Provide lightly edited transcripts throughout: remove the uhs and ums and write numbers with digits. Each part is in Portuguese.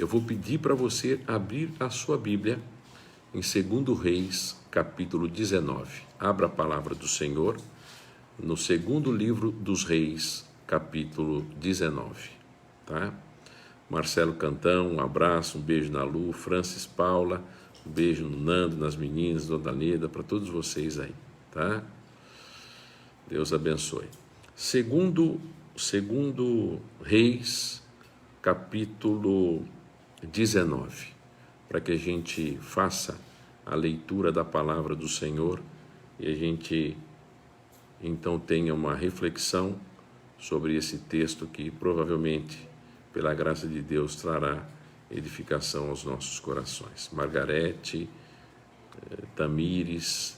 eu vou pedir para você abrir a sua Bíblia em 2 Reis, capítulo 19. Abra a palavra do Senhor no segundo livro dos Reis, capítulo 19, tá? Marcelo Cantão, um abraço, um beijo na Lu, Francis Paula, um beijo no Nando, nas meninas, Dona Leda, para todos vocês aí, tá? Deus abençoe. Segundo Reis, capítulo 19, para que a gente faça a leitura da palavra do Senhor e a gente então tenha uma reflexão sobre esse texto que provavelmente, pela graça de Deus, trará edificação aos nossos corações. Margarete, Tamires,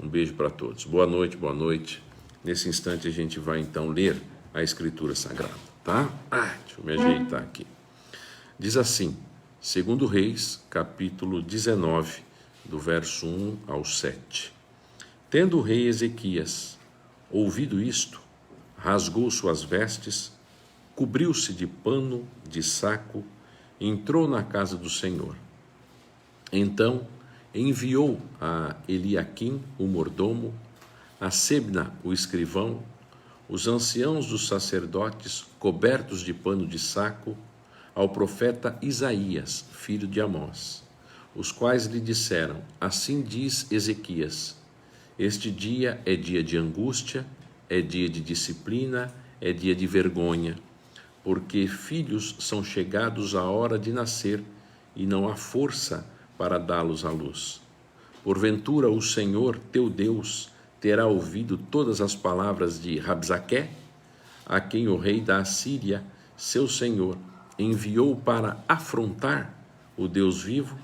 um beijo para todos. Boa noite, boa noite. Nesse instante a gente vai então ler a Escritura Sagrada, tá? Deixa eu me ajeitar aqui. Diz assim, 2 Reis, capítulo 19, do verso 1 ao 7. Tendo o rei Ezequias ouvido isto, rasgou suas vestes, cobriu-se de pano, de saco, e entrou na casa do Senhor. Então enviou a Eliaquim, o mordomo, a Sebna, o escrivão, os anciãos dos sacerdotes, cobertos de pano de saco, ao profeta Isaías, filho de Amós, os quais lhe disseram: assim diz Ezequias, este dia é dia de angústia, é dia de disciplina, é dia de vergonha, porque filhos são chegados à hora de nascer e não há força para dá-los à luz. Porventura o Senhor, teu Deus, terá ouvido todas as palavras de Rabsaqué, a quem o rei da Assíria, seu senhor, enviou para afrontar o Deus vivo?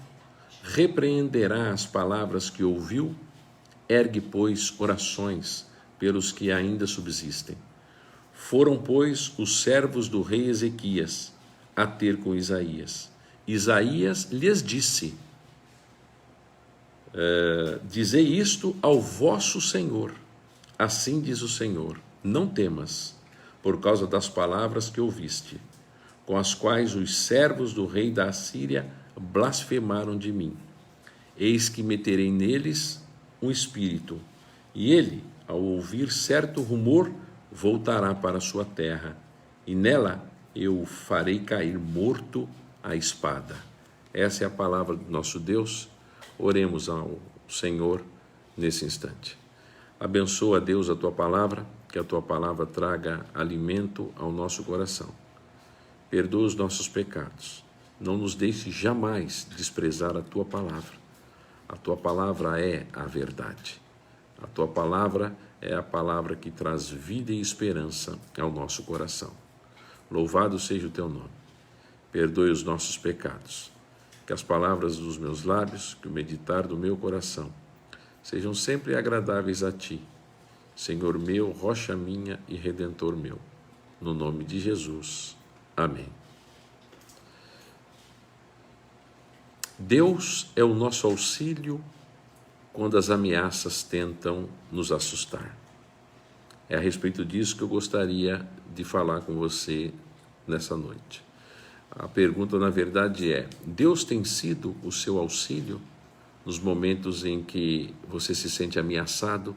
Repreenderá as palavras que ouviu? Ergue, pois, orações pelos que ainda subsistem. Foram, pois, os servos do rei Ezequias a ter com Isaías. Isaías lhes disse: dizei isto ao vosso Senhor. Assim diz o Senhor: não temas, por causa das palavras que ouviste, com as quais os servos do rei da Assíria blasfemaram de mim. Eis que meterei neles um espírito, e ele, ao ouvir certo rumor, voltará para sua terra, e nela eu o farei cair morto à espada. Essa é a palavra do nosso Deus. Oremos ao Senhor nesse instante. Abençoa, Deus, a tua palavra, que a tua palavra traga alimento ao nosso coração. Perdoa os nossos pecados. Não nos deixe jamais desprezar a tua palavra. A tua palavra é a verdade. A tua palavra é a palavra que traz vida e esperança ao nosso coração. Louvado seja o teu nome. Perdoe os nossos pecados. Que as palavras dos meus lábios, que o meditar do meu coração, sejam sempre agradáveis a ti, Senhor meu, rocha minha e redentor meu. No nome de Jesus. Amém. Deus é o nosso auxílio quando as ameaças tentam nos assustar. É a respeito disso que eu gostaria de falar com você nessa noite. A pergunta, na verdade, é: Deus tem sido o seu auxílio nos momentos em que você se sente ameaçado,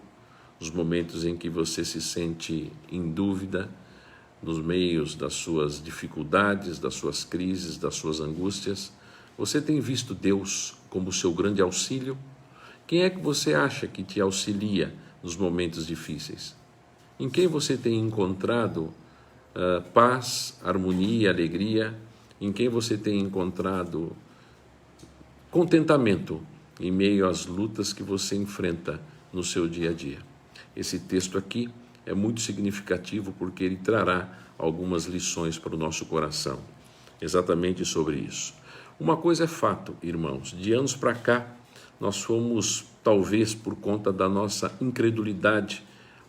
nos momentos em que você se sente em dúvida, nos meios das suas dificuldades, das suas crises, das suas angústias? Você tem visto Deus como seu grande auxílio? Quem é que você acha que te auxilia nos momentos difíceis? Em quem você tem encontrado paz, harmonia, alegria? Em quem você tem encontrado contentamento em meio às lutas que você enfrenta no seu dia a dia? Esse texto aqui é muito significativo porque ele trará algumas lições para o nosso coração, exatamente sobre isso. Uma coisa é fato, irmãos, de anos para cá, nós fomos, talvez por conta da nossa incredulidade,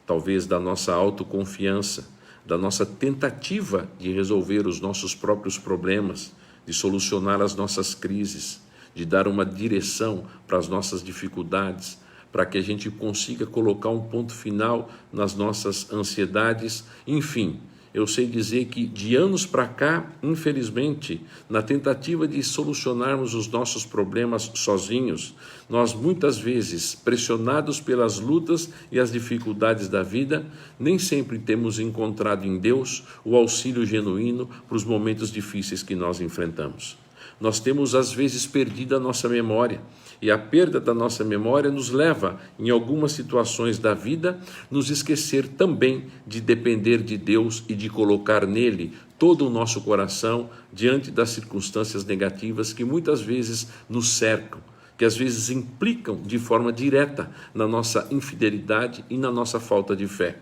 talvez da nossa autoconfiança, da nossa tentativa de resolver os nossos próprios problemas, de solucionar as nossas crises, de dar uma direção para as nossas dificuldades, para que a gente consiga colocar um ponto final nas nossas ansiedades, enfim, eu sei dizer que de anos para cá, infelizmente, na tentativa de solucionarmos os nossos problemas sozinhos, nós muitas vezes, pressionados pelas lutas e as dificuldades da vida, nem sempre temos encontrado em Deus o auxílio genuíno para os momentos difíceis que nós enfrentamos. Nós temos às vezes perdido a nossa memória, e a perda da nossa memória nos leva, em algumas situações da vida, nos esquecer também de depender de Deus e de colocar nele todo o nosso coração diante das circunstâncias negativas que muitas vezes nos cercam, que às vezes implicam de forma direta na nossa infidelidade e na nossa falta de fé.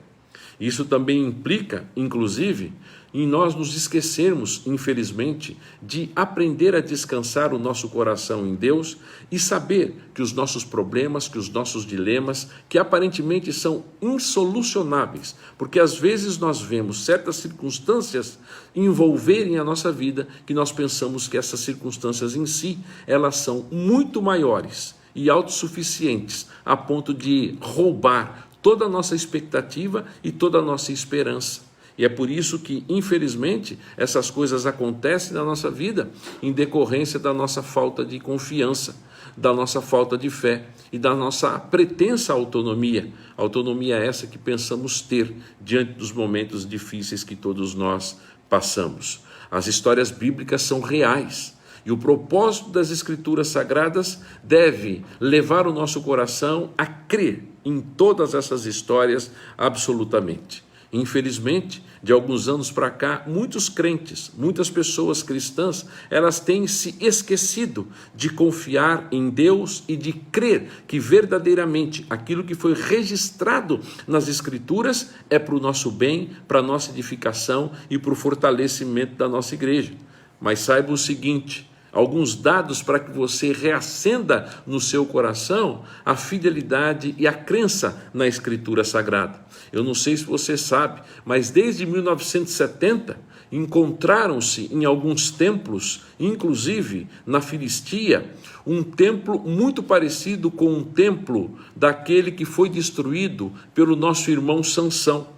Isso também implica, inclusive, em nós nos esquecermos, infelizmente, de aprender a descansar o nosso coração em Deus e saber que os nossos problemas, que os nossos dilemas, que aparentemente são insolucionáveis, porque às vezes nós vemos certas circunstâncias envolverem a nossa vida, que nós pensamos que essas circunstâncias em si, elas são muito maiores e autossuficientes, a ponto de roubar toda a nossa expectativa e toda a nossa esperança. E é por isso que, infelizmente, essas coisas acontecem na nossa vida em decorrência da nossa falta de confiança, da nossa falta de fé e da nossa pretensa autonomia. Autonomia essa que pensamos ter diante dos momentos difíceis que todos nós passamos. As histórias bíblicas são reais. E o propósito das Escrituras Sagradas deve levar o nosso coração a crer em todas essas histórias absolutamente. Infelizmente, de alguns anos para cá, muitos crentes, muitas pessoas cristãs, elas têm se esquecido de confiar em Deus e de crer que verdadeiramente aquilo que foi registrado nas Escrituras é para o nosso bem, para a nossa edificação e para o fortalecimento da nossa igreja. Mas saiba o seguinte: alguns dados para que você reacenda no seu coração a fidelidade e a crença na Escritura Sagrada. Eu não sei se você sabe, mas desde 1970 encontraram-se em alguns templos, inclusive na Filistia, um templo muito parecido com um templo daquele que foi destruído pelo nosso irmão Sansão.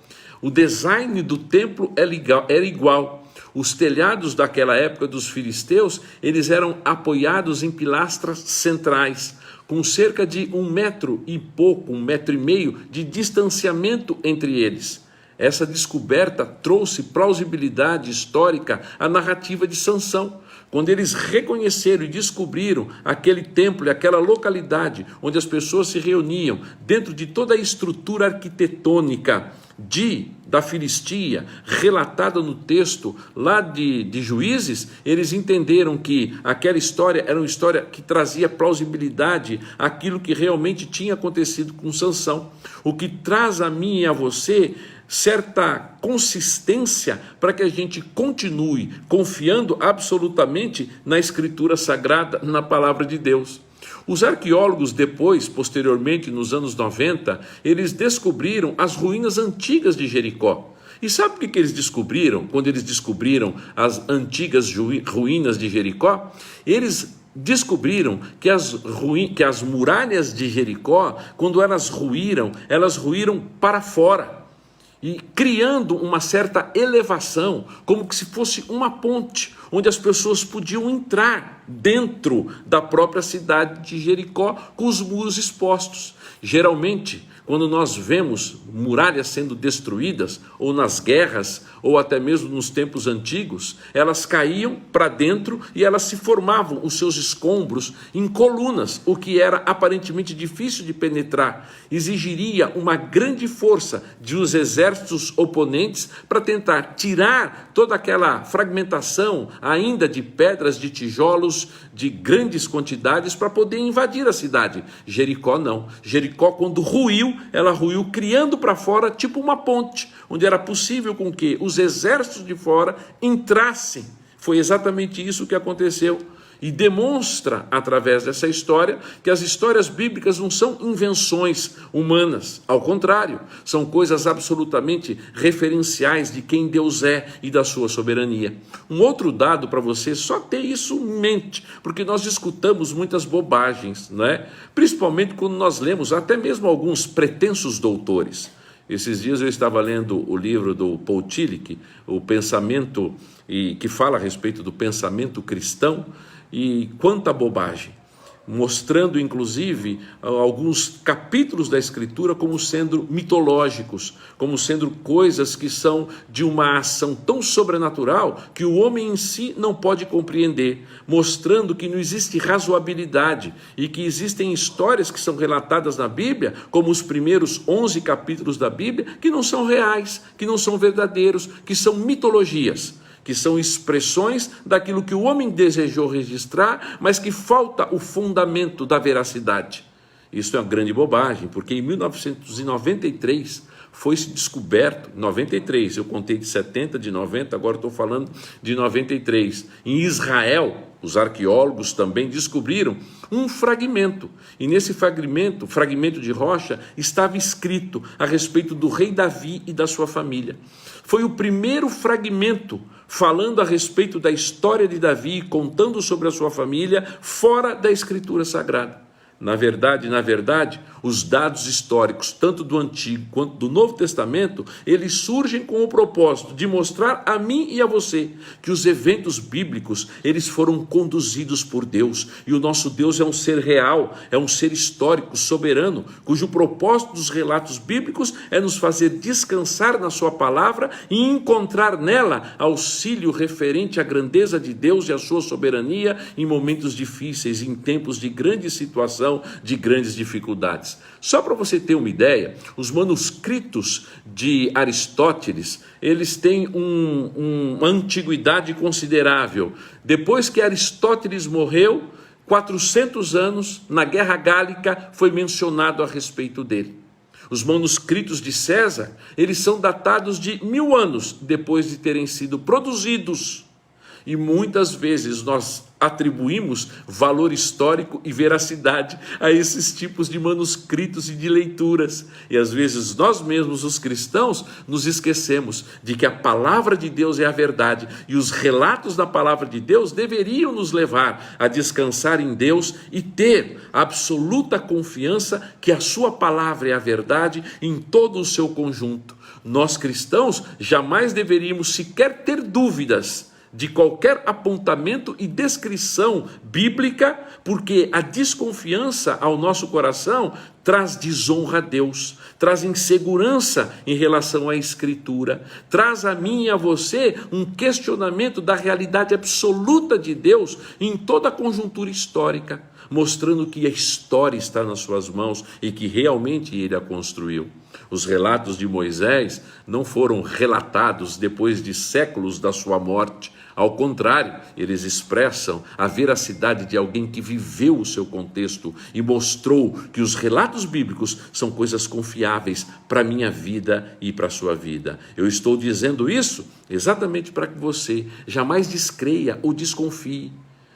O design do templo era igual. Os telhados daquela época dos filisteus, eles eram apoiados em pilastras centrais, com cerca de 1 metro e pouco, 1,5 metros de distanciamento entre eles. Essa descoberta trouxe plausibilidade histórica à narrativa de Sansão. Quando eles reconheceram e descobriram aquele templo e aquela localidade onde as pessoas se reuniam, dentro de toda a estrutura arquitetônica da Filistia, relatada no texto lá de Juízes, eles entenderam que aquela história era uma história que trazia plausibilidade àquilo que realmente tinha acontecido com Sansão, o que traz a mim e a você certa consistência para que a gente continue confiando absolutamente na Escritura Sagrada, na Palavra de Deus. Os arqueólogos posteriormente, nos anos 90, eles descobriram as ruínas antigas de Jericó. E sabe o que eles descobriram quando eles descobriram as antigas ruínas de Jericó? Eles descobriram que as muralhas de Jericó, quando elas ruíram para fora, e criando uma certa elevação, como que se fosse uma ponte, onde as pessoas podiam entrar dentro da própria cidade de Jericó com os muros expostos. Geralmente, quando nós vemos muralhas sendo destruídas, ou nas guerras, ou até mesmo nos tempos antigos, elas caíam para dentro e elas se formavam, os seus escombros, em colunas, o que era aparentemente difícil de penetrar. Exigiria uma grande força de os exércitos oponentes para tentar tirar toda aquela fragmentação ainda de pedras, de tijolos, de grandes quantidades para poder invadir a cidade. Jericó não. Jericó, quando ruiu, ela ruiu criando para fora tipo uma ponte, onde era possível com que os exércitos de fora entrassem. Foi exatamente isso que aconteceu. E demonstra, através dessa história, que as histórias bíblicas não são invenções humanas. Ao contrário, são coisas absolutamente referenciais de quem Deus é e da sua soberania. Um outro dado para você só ter isso em mente, porque nós escutamos muitas bobagens, não é? Principalmente quando nós lemos até mesmo alguns pretensos doutores. Esses dias eu estava lendo o livro do Paul Tillich, o pensamento, e que fala a respeito do pensamento cristão, e quanta bobagem, mostrando inclusive alguns capítulos da Escritura como sendo mitológicos, como sendo coisas que são de uma ação tão sobrenatural que o homem em si não pode compreender, mostrando que não existe razoabilidade e que existem histórias que são relatadas na Bíblia, como os primeiros 11 capítulos da Bíblia, que não são reais, que não são verdadeiros, que são mitologias, que são expressões daquilo que o homem desejou registrar, mas que falta o fundamento da veracidade. Isso é uma grande bobagem, porque em 1993 foi-se descoberto, 93, eu contei de 70, de 90, agora estou falando de 93, em Israel, os arqueólogos também descobriram um fragmento, e nesse fragmento de rocha, estava escrito a respeito do rei Davi e da sua família. Foi o primeiro fragmento falando a respeito da história de Davi, contando sobre a sua família, fora da Escritura Sagrada. Na verdade, os dados históricos, tanto do Antigo quanto do Novo Testamento, eles surgem com o propósito de mostrar a mim e a você que os eventos bíblicos, eles foram conduzidos por Deus, e o nosso Deus é um ser real, é um ser histórico, soberano, cujo propósito dos relatos bíblicos é nos fazer descansar na sua palavra e encontrar nela auxílio referente à grandeza de Deus e à sua soberania em momentos difíceis, em tempos de grande situação, de grandes dificuldades. Só para você ter uma ideia, os manuscritos de Aristóteles, eles têm uma antiguidade considerável. Depois que Aristóteles morreu, 400 anos, na Guerra Gálica, foi mencionado a respeito dele. Os manuscritos de César, eles são datados de 1000 anos depois de terem sido produzidos. E muitas vezes nós atribuímos valor histórico e veracidade a esses tipos de manuscritos e de leituras. E às vezes nós mesmos, os cristãos, nos esquecemos de que a palavra de Deus é a verdade, e os relatos da palavra de Deus deveriam nos levar a descansar em Deus e ter absoluta confiança que a sua palavra é a verdade em todo o seu conjunto. Nós cristãos jamais deveríamos sequer ter dúvidas de qualquer apontamento e descrição bíblica, porque a desconfiança ao nosso coração traz desonra a Deus, traz insegurança em relação à Escritura, traz a mim e a você um questionamento da realidade absoluta de Deus em toda a conjuntura histórica, mostrando que a história está nas suas mãos e que realmente ele a construiu. Os relatos de Moisés não foram relatados depois de séculos da sua morte. Ao contrário, eles expressam a veracidade de alguém que viveu o seu contexto e mostrou que os relatos bíblicos são coisas confiáveis para a minha vida e para a sua vida. Eu estou dizendo isso exatamente para que você jamais descreia ou desconfie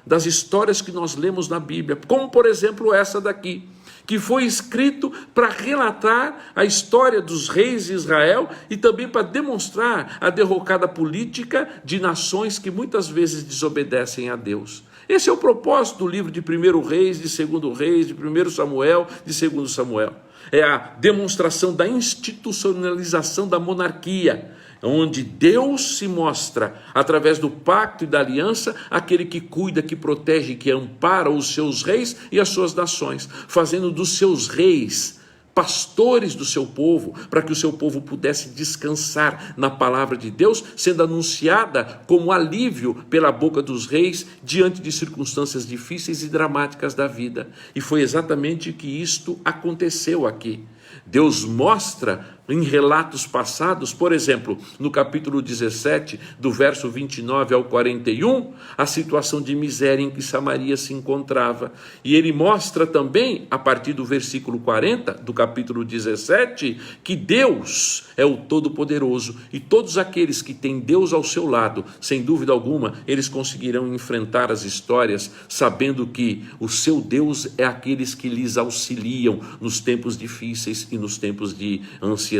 das histórias que nós lemos na Bíblia, como por exemplo essa daqui, que foi escrito para relatar a história dos reis de Israel e também para demonstrar a derrocada política de nações que muitas vezes desobedecem a Deus. Esse é o propósito do livro de 1 Reis, de 2 Reis, de 1 Samuel, de 2 Samuel. É a demonstração da institucionalização da monarquia, onde Deus se mostra, através do pacto e da aliança, aquele que cuida, que protege, que ampara os seus reis e as suas nações, fazendo dos seus reis pastores do seu povo, para que o seu povo pudesse descansar na palavra de Deus, sendo anunciada como alívio pela boca dos reis, diante de circunstâncias difíceis e dramáticas da vida. E foi exatamente que isto aconteceu aqui. Deus mostra em relatos passados, por exemplo, no capítulo 17, do verso 29 ao 41, a situação de miséria em que Samaria se encontrava. E ele mostra também, a partir do versículo 40, do capítulo 17, que Deus é o Todo-Poderoso, e todos aqueles que têm Deus ao seu lado, sem dúvida alguma, eles conseguirão enfrentar as histórias, sabendo que o seu Deus é aqueles que lhes auxiliam nos tempos difíceis e nos tempos de ansiedade,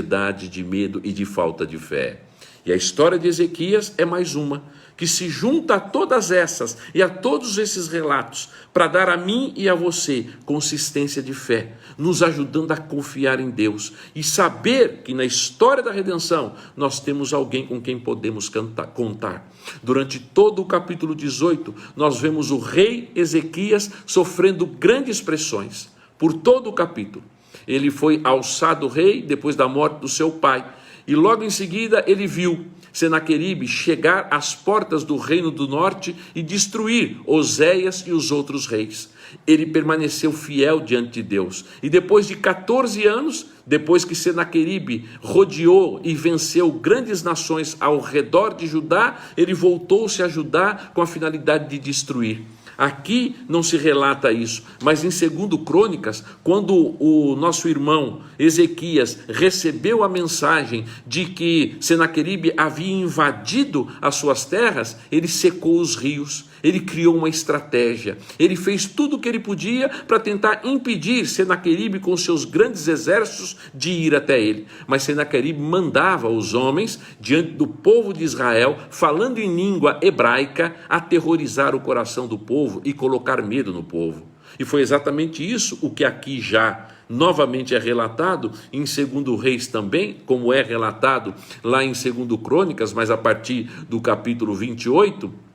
de medo e de falta de fé. E a história de Ezequias é mais uma, que se junta a todas essas e a todos esses relatos, para dar a mim e a você consistência de fé, nos ajudando a confiar em Deus e saber que na história da redenção nós temos alguém com quem podemos contar. Durante todo o capítulo 18, nós vemos o rei Ezequias sofrendo grandes pressões, por todo o capítulo. Ele foi alçado rei depois da morte do seu pai, e logo em seguida ele viu Senaqueribe chegar às portas do reino do norte e destruir Oséias e os outros reis. Ele permaneceu fiel diante de Deus. E depois de 14 anos, depois que Senaqueribe rodeou e venceu grandes nações ao redor de Judá, ele voltou-se a Judá com a finalidade de destruir. Aqui não se relata isso, mas em 2 Crônicas, quando o nosso irmão Ezequias recebeu a mensagem de que Senaqueribe havia invadido as suas terras, ele secou os rios, ele criou uma estratégia, ele fez tudo o que ele podia para tentar impedir Senaqueribe com seus grandes exércitos de ir até ele. Mas Senaqueribe mandava os homens diante do povo de Israel, falando em língua hebraica, aterrorizar o coração do povo e colocar medo no povo. E foi exatamente isso o que aqui já novamente é relatado em 2 Reis também, como é relatado lá em 2 Crônicas, mas a partir do capítulo 28.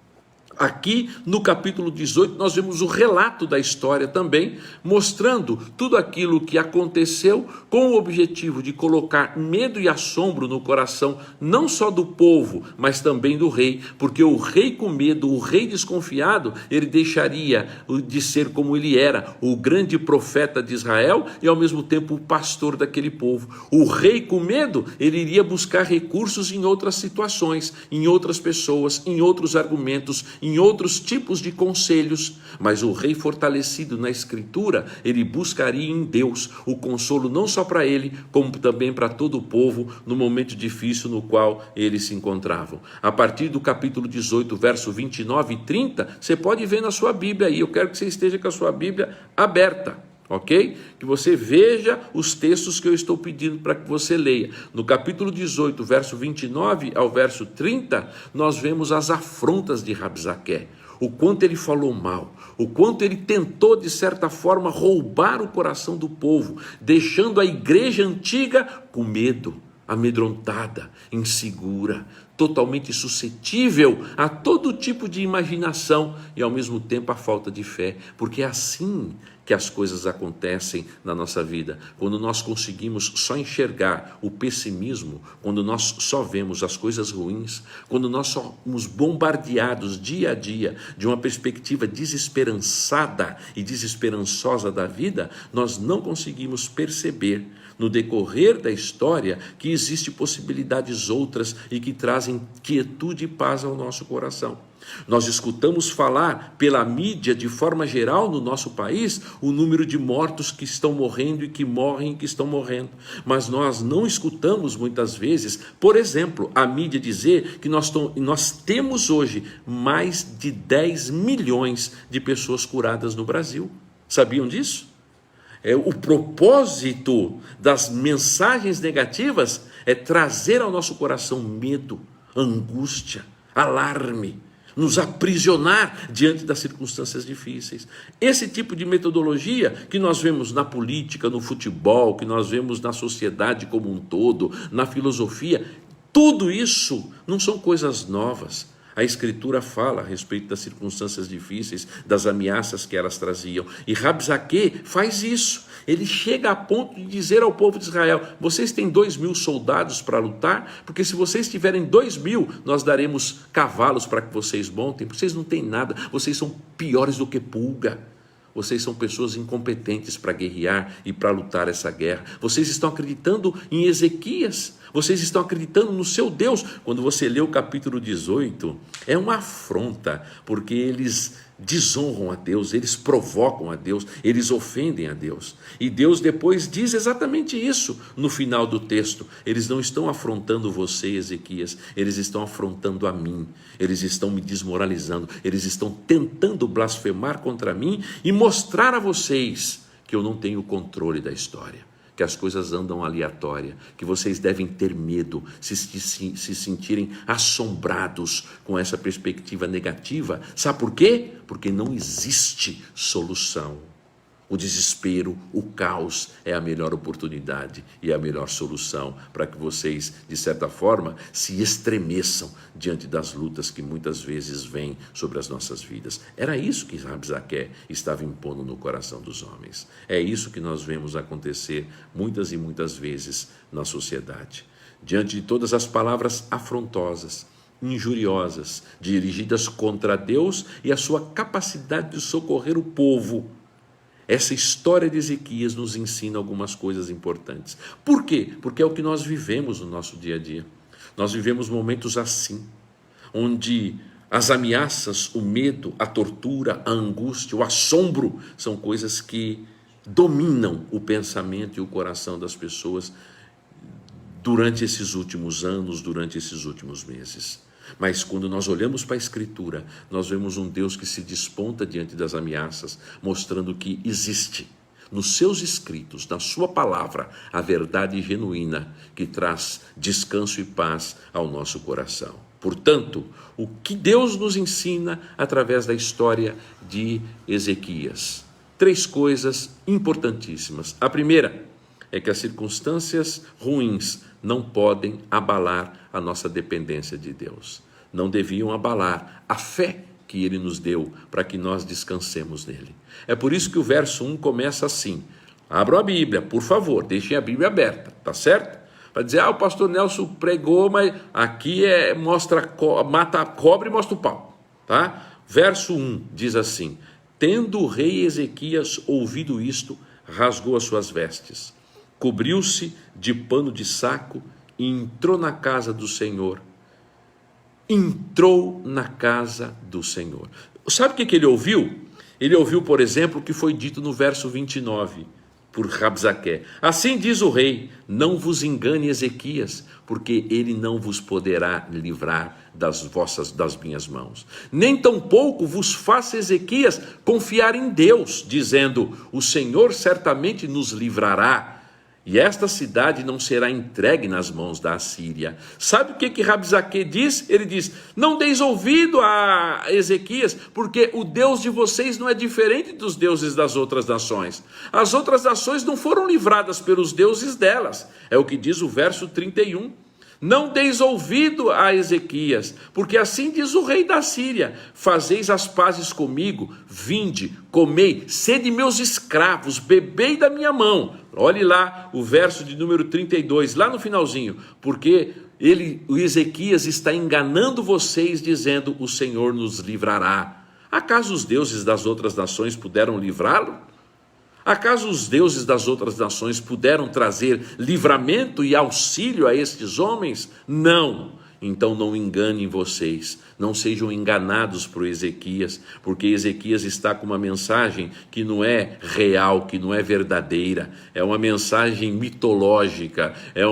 Aqui no capítulo 18 nós vemos o relato da história também, mostrando tudo aquilo que aconteceu com o objetivo de colocar medo e assombro no coração, não só do povo, mas também do rei, porque o rei com medo, o rei desconfiado, ele deixaria de ser como ele era, o grande profeta de Israel e ao mesmo tempo o pastor daquele povo. O rei com medo, ele iria buscar recursos em outras situações, em outras pessoas, em outros argumentos, em outros tipos de conselhos, mas o rei fortalecido na Escritura, ele buscaria em Deus o consolo não só para ele, como também para todo o povo no momento difícil no qual eles se encontravam. A partir do capítulo 18, verso 29 e 30, você pode ver na sua Bíblia aí, eu quero que você esteja com a sua Bíblia aberta. Ok? Que você veja os textos que eu estou pedindo para que você leia. No capítulo 18, verso 29 ao verso 30, nós vemos as afrontas de Rabsaqué. O quanto ele falou mal, o quanto ele tentou, de certa forma, roubar o coração do povo, deixando a igreja antiga com medo, amedrontada, insegura, totalmente suscetível a todo tipo de imaginação e, ao mesmo tempo, a falta de fé, porque é assim que as coisas acontecem na nossa vida, quando nós conseguimos só enxergar o pessimismo, quando nós só vemos as coisas ruins, quando nós somos bombardeados dia a dia de uma perspectiva desesperançada e desesperançosa da vida, nós não conseguimos perceber no decorrer da história que existem possibilidades outras e que trazem quietude e paz ao nosso coração. Nós escutamos falar pela mídia de forma geral no nosso país o número de mortos que estão morrendo e que morrem e que estão morrendo, mas nós não escutamos muitas vezes, por exemplo, a mídia dizer que nós temos hoje mais de 10 milhões de pessoas curadas no Brasil. Sabiam disso? O propósito das mensagens negativas é trazer ao nosso coração medo, angústia, alarme, nos aprisionar diante das circunstâncias difíceis. Esse tipo de metodologia que nós vemos na política, no futebol, que nós vemos na sociedade como um todo, na filosofia, tudo isso não são coisas novas. A Escritura fala a respeito das circunstâncias difíceis, das ameaças que elas traziam. E Rabsaqué faz isso. Ele chega a ponto de dizer ao povo de Israel: vocês têm 2.000 soldados para lutar? Porque se vocês tiverem 2.000, nós daremos cavalos para que vocês montem. Porque vocês não têm nada, vocês são piores do que pulga. Vocês são pessoas incompetentes para guerrear e para lutar essa guerra. Vocês estão acreditando em Ezequias. Vocês estão acreditando no seu Deus. Quando você lê o capítulo 18, é uma afronta, porque eles desonram a Deus, eles provocam a Deus, eles ofendem a Deus. E Deus depois diz exatamente isso no final do texto. Eles não estão afrontando você, Ezequias, eles estão afrontando a mim, eles estão me desmoralizando, eles estão tentando blasfemar contra mim e mostrar a vocês que eu não tenho controle da história, que as coisas andam aleatória, que vocês devem ter medo, se sentirem assombrados com essa perspectiva negativa. Sabe por quê? Porque não existe solução. O desespero, o caos é a melhor oportunidade e a melhor solução para que vocês, de certa forma, se estremeçam diante das lutas que muitas vezes vêm sobre as nossas vidas. Era isso que Rabzaqué estava impondo no coração dos homens. É isso que nós vemos acontecer muitas e muitas vezes na sociedade. Diante de todas as palavras afrontosas, injuriosas, dirigidas contra Deus e a sua capacidade de socorrer o povo, essa história de Ezequias nos ensina algumas coisas importantes. Por quê? Porque é o que nós vivemos no nosso dia a dia. Nós vivemos momentos assim, onde as ameaças, o medo, a tortura, a angústia, o assombro são coisas que dominam o pensamento e o coração das pessoas durante esses últimos anos, durante esses últimos meses. Mas quando nós olhamos para a Escritura, nós vemos um Deus que se desponta diante das ameaças, mostrando que existe nos seus escritos, na sua palavra, a verdade genuína que traz descanso e paz ao nosso coração. Portanto, o que Deus nos ensina através da história de Ezequias? 3 coisas importantíssimas. A primeira é que as circunstâncias ruins não podem abalar a nossa dependência de Deus. Não deviam abalar a fé que Ele nos deu para que nós descansemos nele. É por isso que o verso 1 começa assim. Abram a Bíblia, por favor, deixem a Bíblia aberta, tá certo? Para dizer, o pastor Nelson pregou, mas aqui mata a cobra e mostra o pau, tá? Verso 1 diz assim: tendo o rei Ezequias ouvido isto, rasgou as suas vestes, cobriu-se de pano de saco e entrou na casa do Senhor. Entrou na casa do Senhor. Sabe o que ele ouviu? Ele ouviu, por exemplo, o que foi dito no verso 29, por Rabzaqué. Assim diz o rei, não vos engane Ezequias, porque ele não vos poderá livrar das minhas mãos. Nem tampouco vos faça Ezequias confiar em Deus, dizendo, o Senhor certamente nos livrará, e esta cidade não será entregue nas mãos da Assíria. Sabe o que Rabzaqué diz? Ele diz, não deis ouvido a Ezequias, porque o Deus de vocês não é diferente dos deuses das outras nações. As outras nações não foram livradas pelos deuses delas. É o que diz o verso 31. Não deis ouvido a Ezequias, porque assim diz o rei da Síria, fazeis as pazes comigo, vinde, comei, sede meus escravos, bebei da minha mão. Olhe lá o verso de número 32, lá no finalzinho, porque o Ezequias está enganando vocês, dizendo, o Senhor nos livrará. Acaso os deuses das outras nações puderam livrá-lo? Acaso os deuses das outras nações puderam trazer livramento e auxílio a estes homens? Não. Então não enganem vocês, não sejam enganados por Ezequias, porque Ezequias está com uma mensagem que não é real, que não é verdadeira, é uma mensagem mitológica, é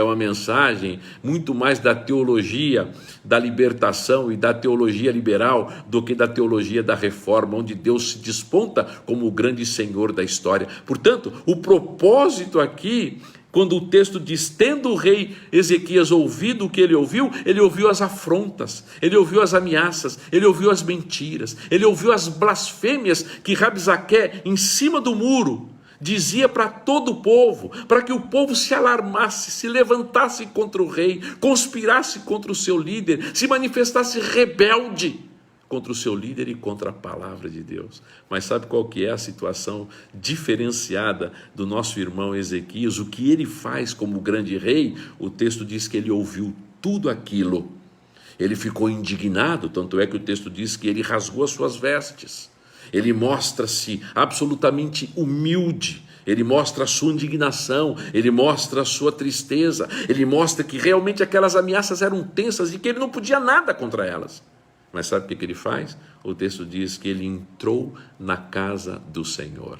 uma mensagem muito mais da teologia da libertação e da teologia liberal do que da teologia da reforma, onde Deus se desponta como o grande Senhor da história. Portanto, o propósito aqui, quando o texto diz, tendo o rei Ezequias ouvido o que ele ouviu as afrontas, ele ouviu as ameaças, ele ouviu as mentiras, ele ouviu as blasfêmias que Rabzaqué, em cima do muro, dizia para todo o povo, para que o povo se alarmasse, se levantasse contra o rei, conspirasse contra o seu líder, se manifestasse rebelde contra o seu líder e contra a palavra de Deus. Mas sabe qual que é a situação diferenciada do nosso irmão Ezequias? O que ele faz como grande rei? O texto diz que ele ouviu tudo aquilo. Ele ficou indignado, tanto é que o texto diz que ele rasgou as suas vestes. Ele mostra-se absolutamente humilde. Ele mostra a sua indignação, ele mostra a sua tristeza, ele mostra que realmente aquelas ameaças eram tensas e que ele não podia nada contra elas. Mas sabe o que ele faz? O texto diz que ele entrou na casa do Senhor.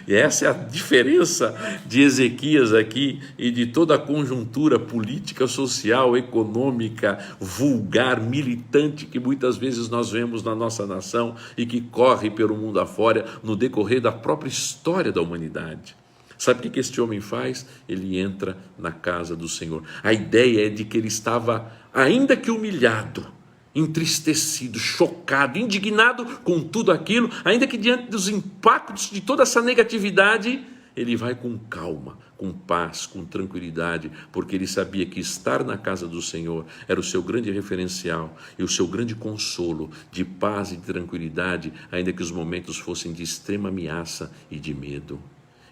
E essa é a diferença de Ezequias aqui e de toda a conjuntura política, social, econômica, vulgar, militante que muitas vezes nós vemos na nossa nação e que corre pelo mundo afora no decorrer da própria história da humanidade. Sabe o que este homem faz? Ele entra na casa do Senhor. A ideia é de que ele estava, ainda que humilhado, entristecido, chocado, indignado com tudo aquilo, ainda que diante dos impactos de toda essa negatividade, ele vai com calma, com paz, com tranquilidade, porque ele sabia que estar na casa do Senhor era o seu grande referencial e o seu grande consolo de paz e de tranquilidade, ainda que os momentos fossem de extrema ameaça e de medo.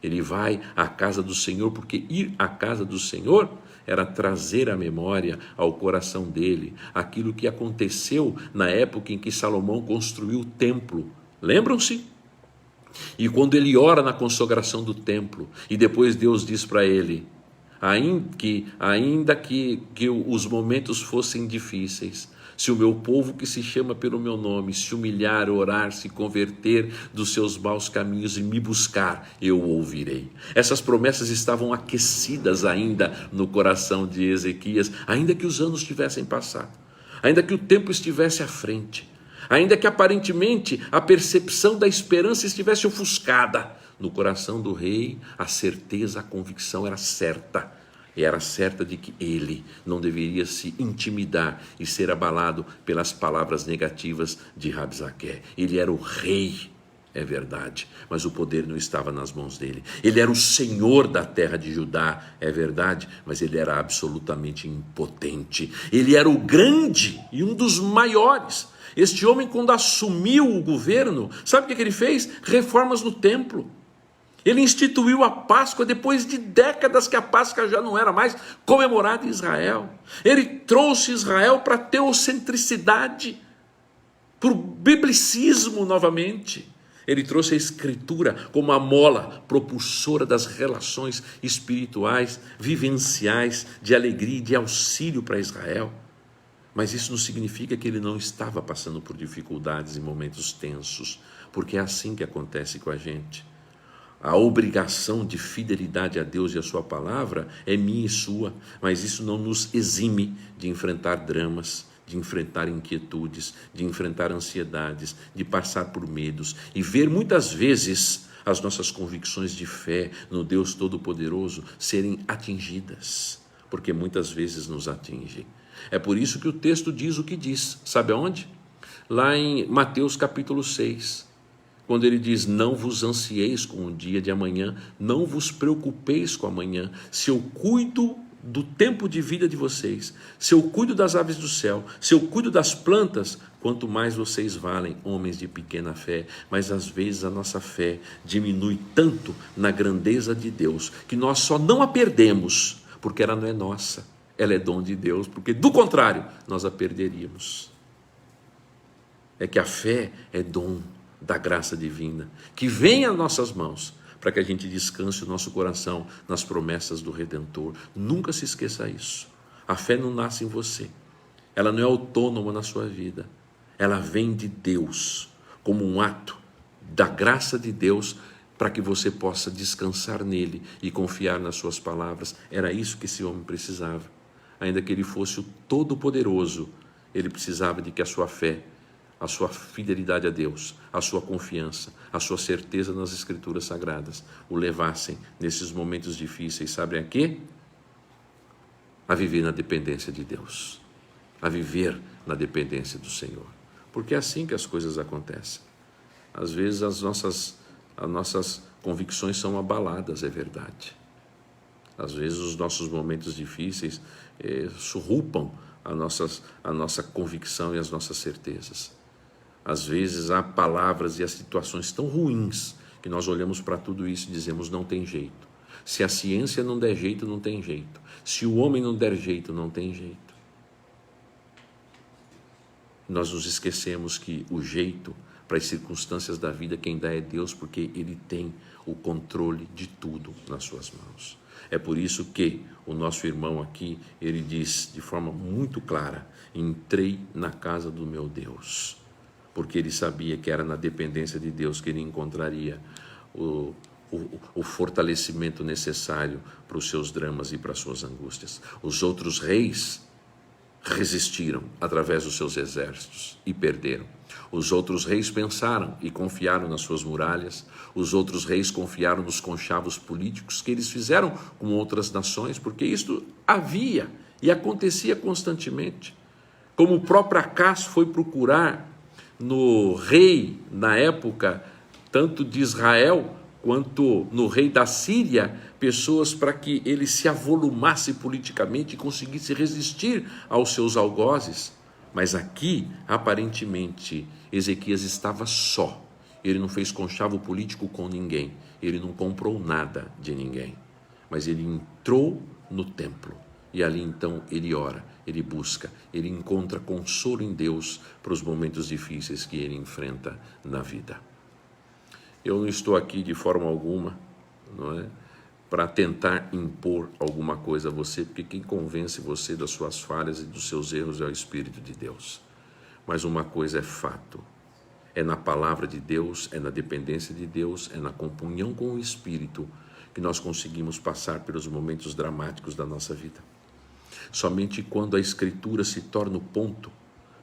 Ele vai à casa do Senhor, porque ir à casa do Senhor era trazer à memória, ao coração dele, aquilo que aconteceu na época em que Salomão construiu o templo. Lembram-se? E quando ele ora na consagração do templo, e depois Deus diz para ele, ainda que os momentos fossem difíceis, se o meu povo que se chama pelo meu nome se humilhar, orar, se converter dos seus maus caminhos e me buscar, eu o ouvirei. Essas promessas estavam aquecidas ainda no coração de Ezequias, ainda que os anos tivessem passado, ainda que o tempo estivesse à frente, ainda que aparentemente a percepção da esperança estivesse ofuscada. No coração do rei, a certeza, a convicção era certa. E era certa de que ele não deveria se intimidar e ser abalado pelas palavras negativas de Rabsaqué. Ele era o rei, é verdade, mas o poder não estava nas mãos dele. Ele era o senhor da terra de Judá, é verdade, mas ele era absolutamente impotente. Ele era o grande e um dos maiores. Este homem, quando assumiu o governo, sabe o que ele fez? Reformas no templo. Ele instituiu a Páscoa depois de décadas que a Páscoa já não era mais comemorada em Israel. Ele trouxe Israel para a teocentricidade, para o biblicismo novamente. Ele trouxe a Escritura como a mola propulsora das relações espirituais, vivenciais, de alegria e de auxílio para Israel. Mas isso não significa que ele não estava passando por dificuldades e momentos tensos, porque é assim que acontece com a gente. A obrigação de fidelidade a Deus e a sua palavra é minha e sua, mas isso não nos exime de enfrentar dramas, de enfrentar inquietudes, de enfrentar ansiedades, de passar por medos e ver muitas vezes as nossas convicções de fé no Deus Todo-Poderoso serem atingidas, porque muitas vezes nos atingem. É por isso que o texto diz o que diz, sabe aonde? Lá em Mateus capítulo 6. Quando ele diz, não vos ansieis com o dia de amanhã, não vos preocupeis com amanhã, se eu cuido do tempo de vida de vocês, se eu cuido das aves do céu, se eu cuido das plantas, quanto mais vocês valem, homens de pequena fé. Mas às vezes a nossa fé diminui tanto na grandeza de Deus, que nós só não a perdemos, porque ela não é nossa, ela é dom de Deus, porque do contrário, nós a perderíamos. É que a fé é dom da graça divina, que vem às nossas mãos, para que a gente descanse o nosso coração nas promessas do Redentor. Nunca se esqueça isso. A fé não nasce em você, ela não é autônoma na sua vida, ela vem de Deus, como um ato da graça de Deus, para que você possa descansar nele e confiar nas suas palavras. Era isso que esse homem precisava. Ainda que ele fosse o Todo-Poderoso, ele precisava de que a sua fé, a sua fidelidade a Deus, a sua confiança, a sua certeza nas Escrituras Sagradas o levassem nesses momentos difíceis, sabe a quê? A viver na dependência de Deus, a viver na dependência do Senhor, porque é assim que as coisas acontecem. Às vezes as nossas convicções são abaladas, é verdade. Às vezes os nossos momentos difíceis surrupam a nossa convicção e as nossas certezas. Às vezes há palavras e as situações tão ruins que nós olhamos para tudo isso e dizemos, não tem jeito. Se a ciência não der jeito, não tem jeito. Se o homem não der jeito, não tem jeito. Nós nos esquecemos que o jeito para as circunstâncias da vida quem dá é Deus, porque Ele tem o controle de tudo nas suas mãos. É por isso que o nosso irmão aqui, ele diz de forma muito clara, entrei na casa do meu Deus, porque ele sabia que era na dependência de Deus que ele encontraria o fortalecimento necessário para os seus dramas e para as suas angústias. Os outros reis resistiram através dos seus exércitos e perderam. Os outros reis pensaram e confiaram nas suas muralhas. Os outros reis confiaram nos conchavos políticos que eles fizeram com outras nações, porque isto havia e acontecia constantemente. Como o próprio Acaz foi procurar no rei, na época, tanto de Israel quanto no rei da Síria, pessoas para que ele se avolumasse politicamente e conseguisse resistir aos seus algozes. Mas aqui, aparentemente, Ezequias estava só. Ele não fez conchavo político com ninguém. Ele não comprou nada de ninguém. Mas ele entrou no templo. E ali então ele ora, ele busca, ele encontra consolo em Deus para os momentos difíceis que ele enfrenta na vida. Eu não estou aqui de forma alguma, não é, para tentar impor alguma coisa a você, porque quem convence você das suas falhas e dos seus erros é o Espírito de Deus. Mas uma coisa é fato, é na palavra de Deus, é na dependência de Deus, é na comunhão com o Espírito que nós conseguimos passar pelos momentos dramáticos da nossa vida. Somente quando a Escritura se torna o ponto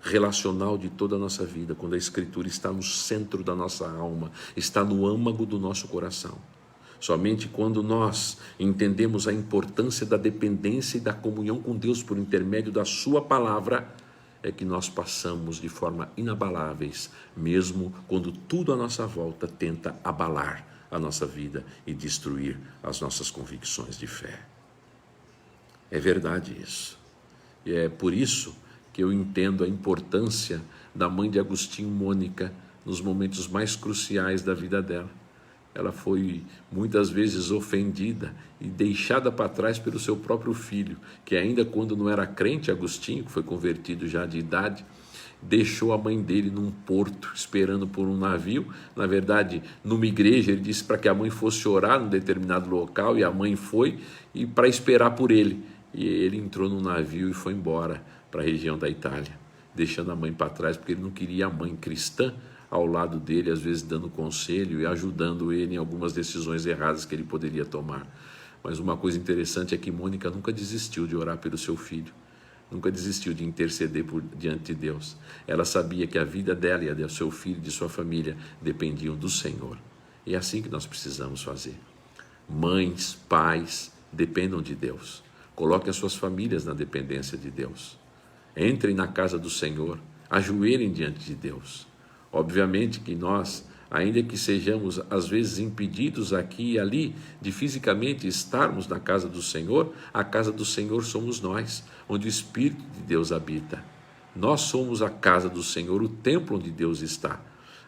relacional de toda a nossa vida, quando a Escritura está no centro da nossa alma, está no âmago do nosso coração. Somente quando nós entendemos a importância da dependência e da comunhão com Deus por intermédio da sua palavra, é que nós passamos de forma inabaláveis, mesmo quando tudo à nossa volta tenta abalar a nossa vida e destruir as nossas convicções de fé. É verdade isso. E é por isso que eu entendo a importância da mãe de Agostinho, Mônica, nos momentos mais cruciais da vida dela. Ela foi muitas vezes ofendida e deixada para trás pelo seu próprio filho, que ainda quando não era crente, Agostinho, que foi convertido já de idade, deixou a mãe dele num porto, esperando por um navio. Na verdade, numa igreja, ele disse para que a mãe fosse orar num determinado local, e a mãe foi e para esperar por ele. E ele entrou no navio e foi embora para a região da Itália, deixando a mãe para trás, porque ele não queria a mãe cristã ao lado dele, às vezes dando conselho e ajudando ele em algumas decisões erradas que ele poderia tomar. Mas uma coisa interessante é que Mônica nunca desistiu de orar pelo seu filho, nunca desistiu de interceder diante de Deus. Ela sabia que a vida dela e a do seu filho e de sua família dependiam do Senhor. E é assim que nós precisamos fazer. Mães, pais, dependam de Deus. Coloquem as suas famílias na dependência de Deus. Entrem na casa do Senhor, ajoelhem diante de Deus. Obviamente que nós, ainda que sejamos às vezes impedidos aqui e ali de fisicamente estarmos na casa do Senhor, a casa do Senhor somos nós, onde o Espírito de Deus habita. Nós somos a casa do Senhor, o templo onde Deus está.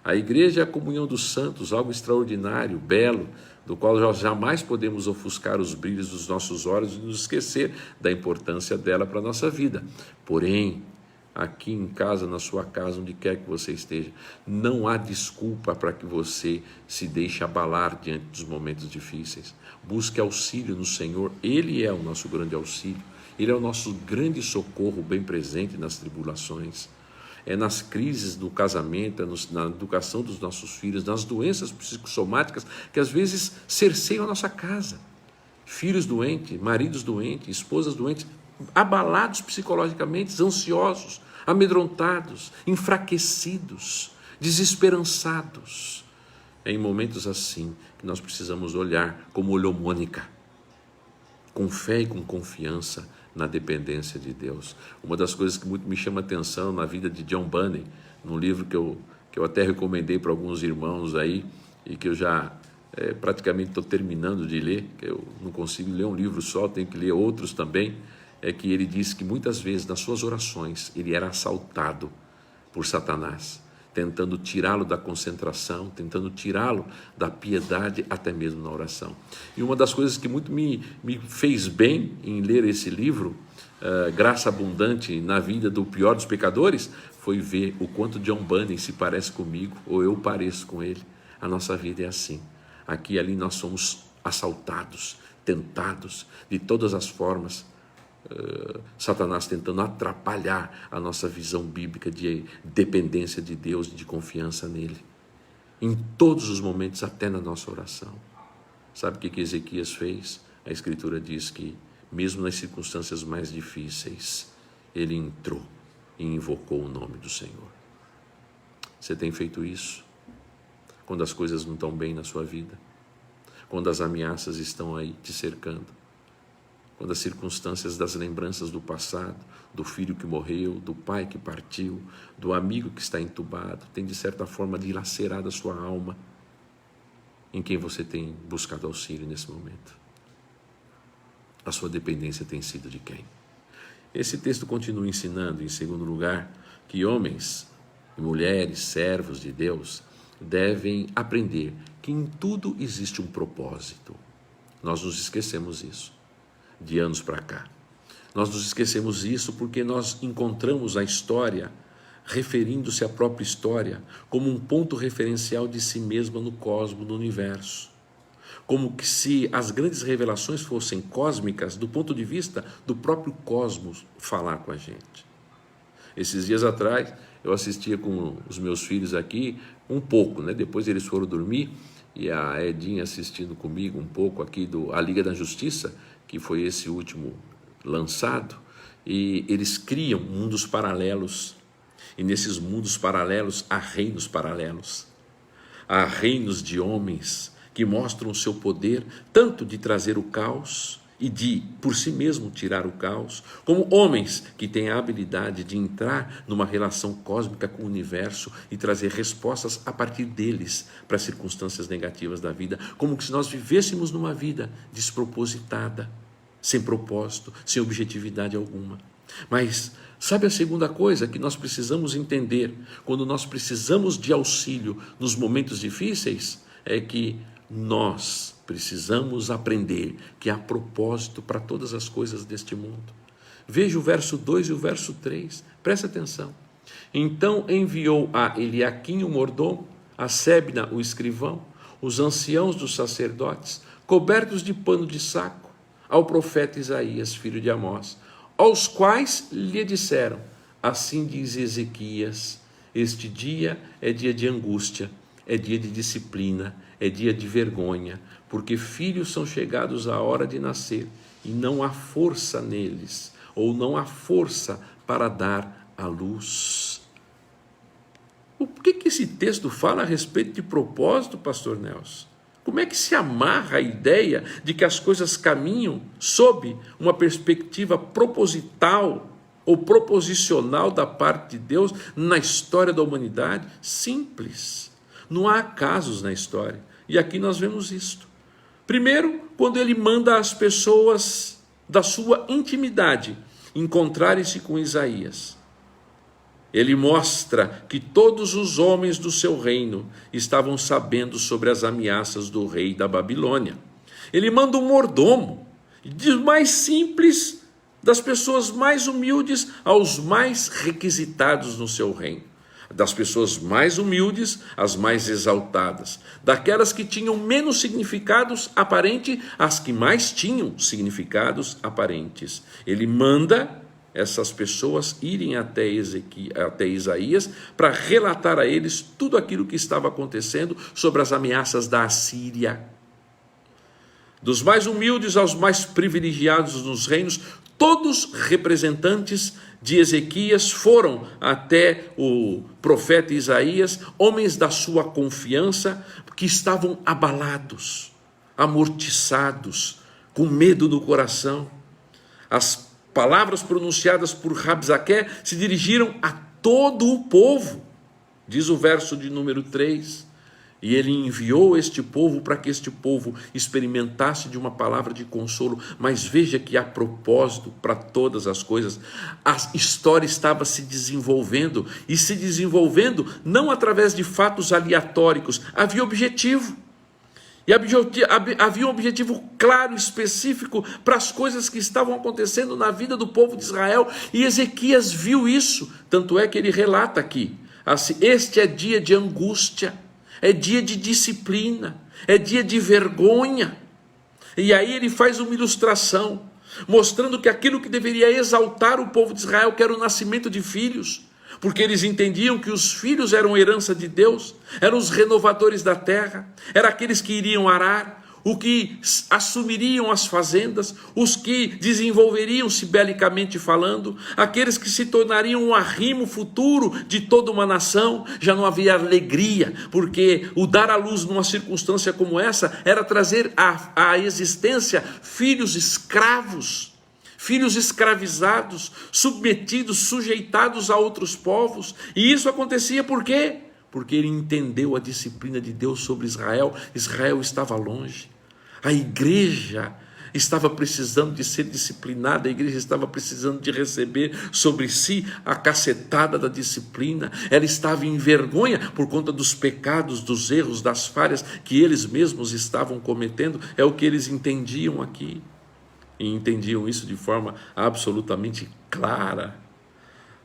A igreja é a comunhão dos santos, algo extraordinário, belo, do qual nós jamais podemos ofuscar os brilhos dos nossos olhos e nos esquecer da importância dela para a nossa vida. Porém, aqui em casa, na sua casa, onde quer que você esteja, não há desculpa para que você se deixe abalar diante dos momentos difíceis. Busque auxílio no Senhor, Ele é o nosso grande auxílio, Ele é o nosso grande socorro bem presente nas tribulações. É nas crises do casamento, na educação dos nossos filhos, nas doenças psicossomáticas que às vezes cerceiam a nossa casa. Filhos doentes, maridos doentes, esposas doentes, abalados psicologicamente, ansiosos, amedrontados, enfraquecidos, desesperançados. É em momentos assim que nós precisamos olhar como olhou Mônica, com fé e com confiança na dependência de Deus. Uma das coisas que muito me chama a atenção na vida de John Bunyan, num livro que eu até recomendei para alguns irmãos aí, e que eu já praticamente estou terminando de ler, que eu não consigo ler um livro só, tenho que ler outros também, é que ele diz que muitas vezes nas suas orações ele era assaltado por Satanás, tentando tirá-lo da concentração, tentando tirá-lo da piedade, até mesmo na oração. E uma das coisas que muito me fez bem em ler esse livro, Graça Abundante na Vida do Pior dos Pecadores, foi ver o quanto John Bunyan se parece comigo, ou eu pareço com ele. A nossa vida é assim. Aqui e ali nós somos assaltados, tentados de todas as formas, Satanás tentando atrapalhar a nossa visão bíblica de dependência de Deus e de confiança nele. em todos os momentos, até na nossa oração. Sabe o que Ezequias fez? A Escritura diz que, mesmo nas circunstâncias mais difíceis, ele entrou e invocou o nome do Senhor. Você tem feito isso? Quando as coisas não estão bem na sua vida? Quando as ameaças estão aí te cercando? Quando as circunstâncias das lembranças do passado, do filho que morreu, do pai que partiu, do amigo que está entubado, tem de certa forma dilacerado a sua alma, em quem você tem buscado auxílio nesse momento? A sua dependência tem sido de quem? Esse texto continua ensinando, em segundo lugar, que homens e mulheres, servos de Deus, devem aprender que em tudo existe um propósito. Nós nos esquecemos isso de anos para cá. Nós nos esquecemos isso porque nós encontramos a história, referindo-se à própria história, como um ponto referencial de si mesma no cosmos, no universo. Como que se as grandes revelações fossem cósmicas do ponto de vista do próprio cosmos falar com a gente. Esses dias atrás, eu assistia com os meus filhos aqui um pouco, depois eles foram dormir, e a Edinha assistindo comigo um pouco aqui A Liga da Justiça, que foi esse último lançado, e eles criam mundos paralelos, e nesses mundos paralelos há reinos paralelos, há reinos de homens que mostram o seu poder, tanto de trazer o caos e de, por si mesmo, tirar o caos, como homens que têm a habilidade de entrar numa relação cósmica com o universo e trazer respostas a partir deles para as circunstâncias negativas da vida, como se nós vivêssemos numa vida despropositada, sem propósito, sem objetividade alguma. Mas sabe a segunda coisa que nós precisamos entender quando nós precisamos de auxílio nos momentos difíceis? É que nós precisamos aprender que há propósito para todas as coisas deste mundo. Veja o verso 2 e o verso 3, presta atenção. Então enviou a Eliaquim o mordomo, a Sebna o escrivão, os anciãos dos sacerdotes, cobertos de pano de saco, ao profeta Isaías, filho de Amós, aos quais lhe disseram: assim diz Ezequias, este dia é dia de angústia, é dia de disciplina, é dia de vergonha, porque filhos são chegados à hora de nascer, e não há força neles, ou não há força para dar à luz. O que esse texto fala a respeito de propósito, pastor Nelson? Como é que se amarra a ideia de que as coisas caminham sob uma perspectiva proposital ou proposicional da parte de Deus na história da humanidade? Simples. Não há acasos na história. E aqui nós vemos isto. Primeiro, quando ele manda as pessoas da sua intimidade encontrarem-se com Isaías. Ele mostra que todos os homens do seu reino estavam sabendo sobre as ameaças do rei da Babilônia. Ele manda um mordomo, dos mais simples, das pessoas mais humildes aos mais requisitados no seu reino. Das pessoas mais humildes às mais exaltadas, daquelas que tinham menos significados aparentes às que mais tinham significados aparentes. Ele manda essas pessoas irem até Isaías para relatar a eles tudo aquilo que estava acontecendo sobre as ameaças da Assíria. Dos mais humildes aos mais privilegiados nos reinos, todos representantes de Ezequias foram até o profeta Isaías, homens da sua confiança, que estavam abalados, amortiçados, com medo no coração. As palavras pronunciadas por Rabsaque se dirigiram a todo o povo, diz o verso de número 3. E ele enviou este povo para que este povo experimentasse de uma palavra de consolo. Mas veja que há propósito para todas as coisas. A história estava se desenvolvendo, e se desenvolvendo não através de fatos aleatórios. Havia objetivo. E havia um objetivo claro, específico para as coisas que estavam acontecendo na vida do povo de Israel. E Ezequias viu isso. Tanto é que ele relata aqui: assim, este é dia de angústia, é dia de disciplina, é dia de vergonha. E aí ele faz uma ilustração, mostrando que aquilo que deveria exaltar o povo de Israel, que era o nascimento de filhos, porque eles entendiam que os filhos eram herança de Deus, eram os renovadores da terra, eram aqueles que iriam arar, os que assumiriam as fazendas, os que desenvolveriam-se belicamente falando, aqueles que se tornariam um arrimo futuro de toda uma nação. Já não havia alegria, porque o dar à luz numa circunstância como essa era trazer à existência filhos escravos, filhos escravizados, submetidos, sujeitados a outros povos. E isso acontecia por quê? Porque ele entendeu a disciplina de Deus sobre Israel. Israel estava longe. A igreja estava precisando de ser disciplinada, a igreja estava precisando de receber sobre si a cacetada da disciplina. Ela estava em vergonha por conta dos pecados, dos erros, das falhas que eles mesmos estavam cometendo. É o que eles entendiam aqui. E entendiam isso de forma absolutamente clara,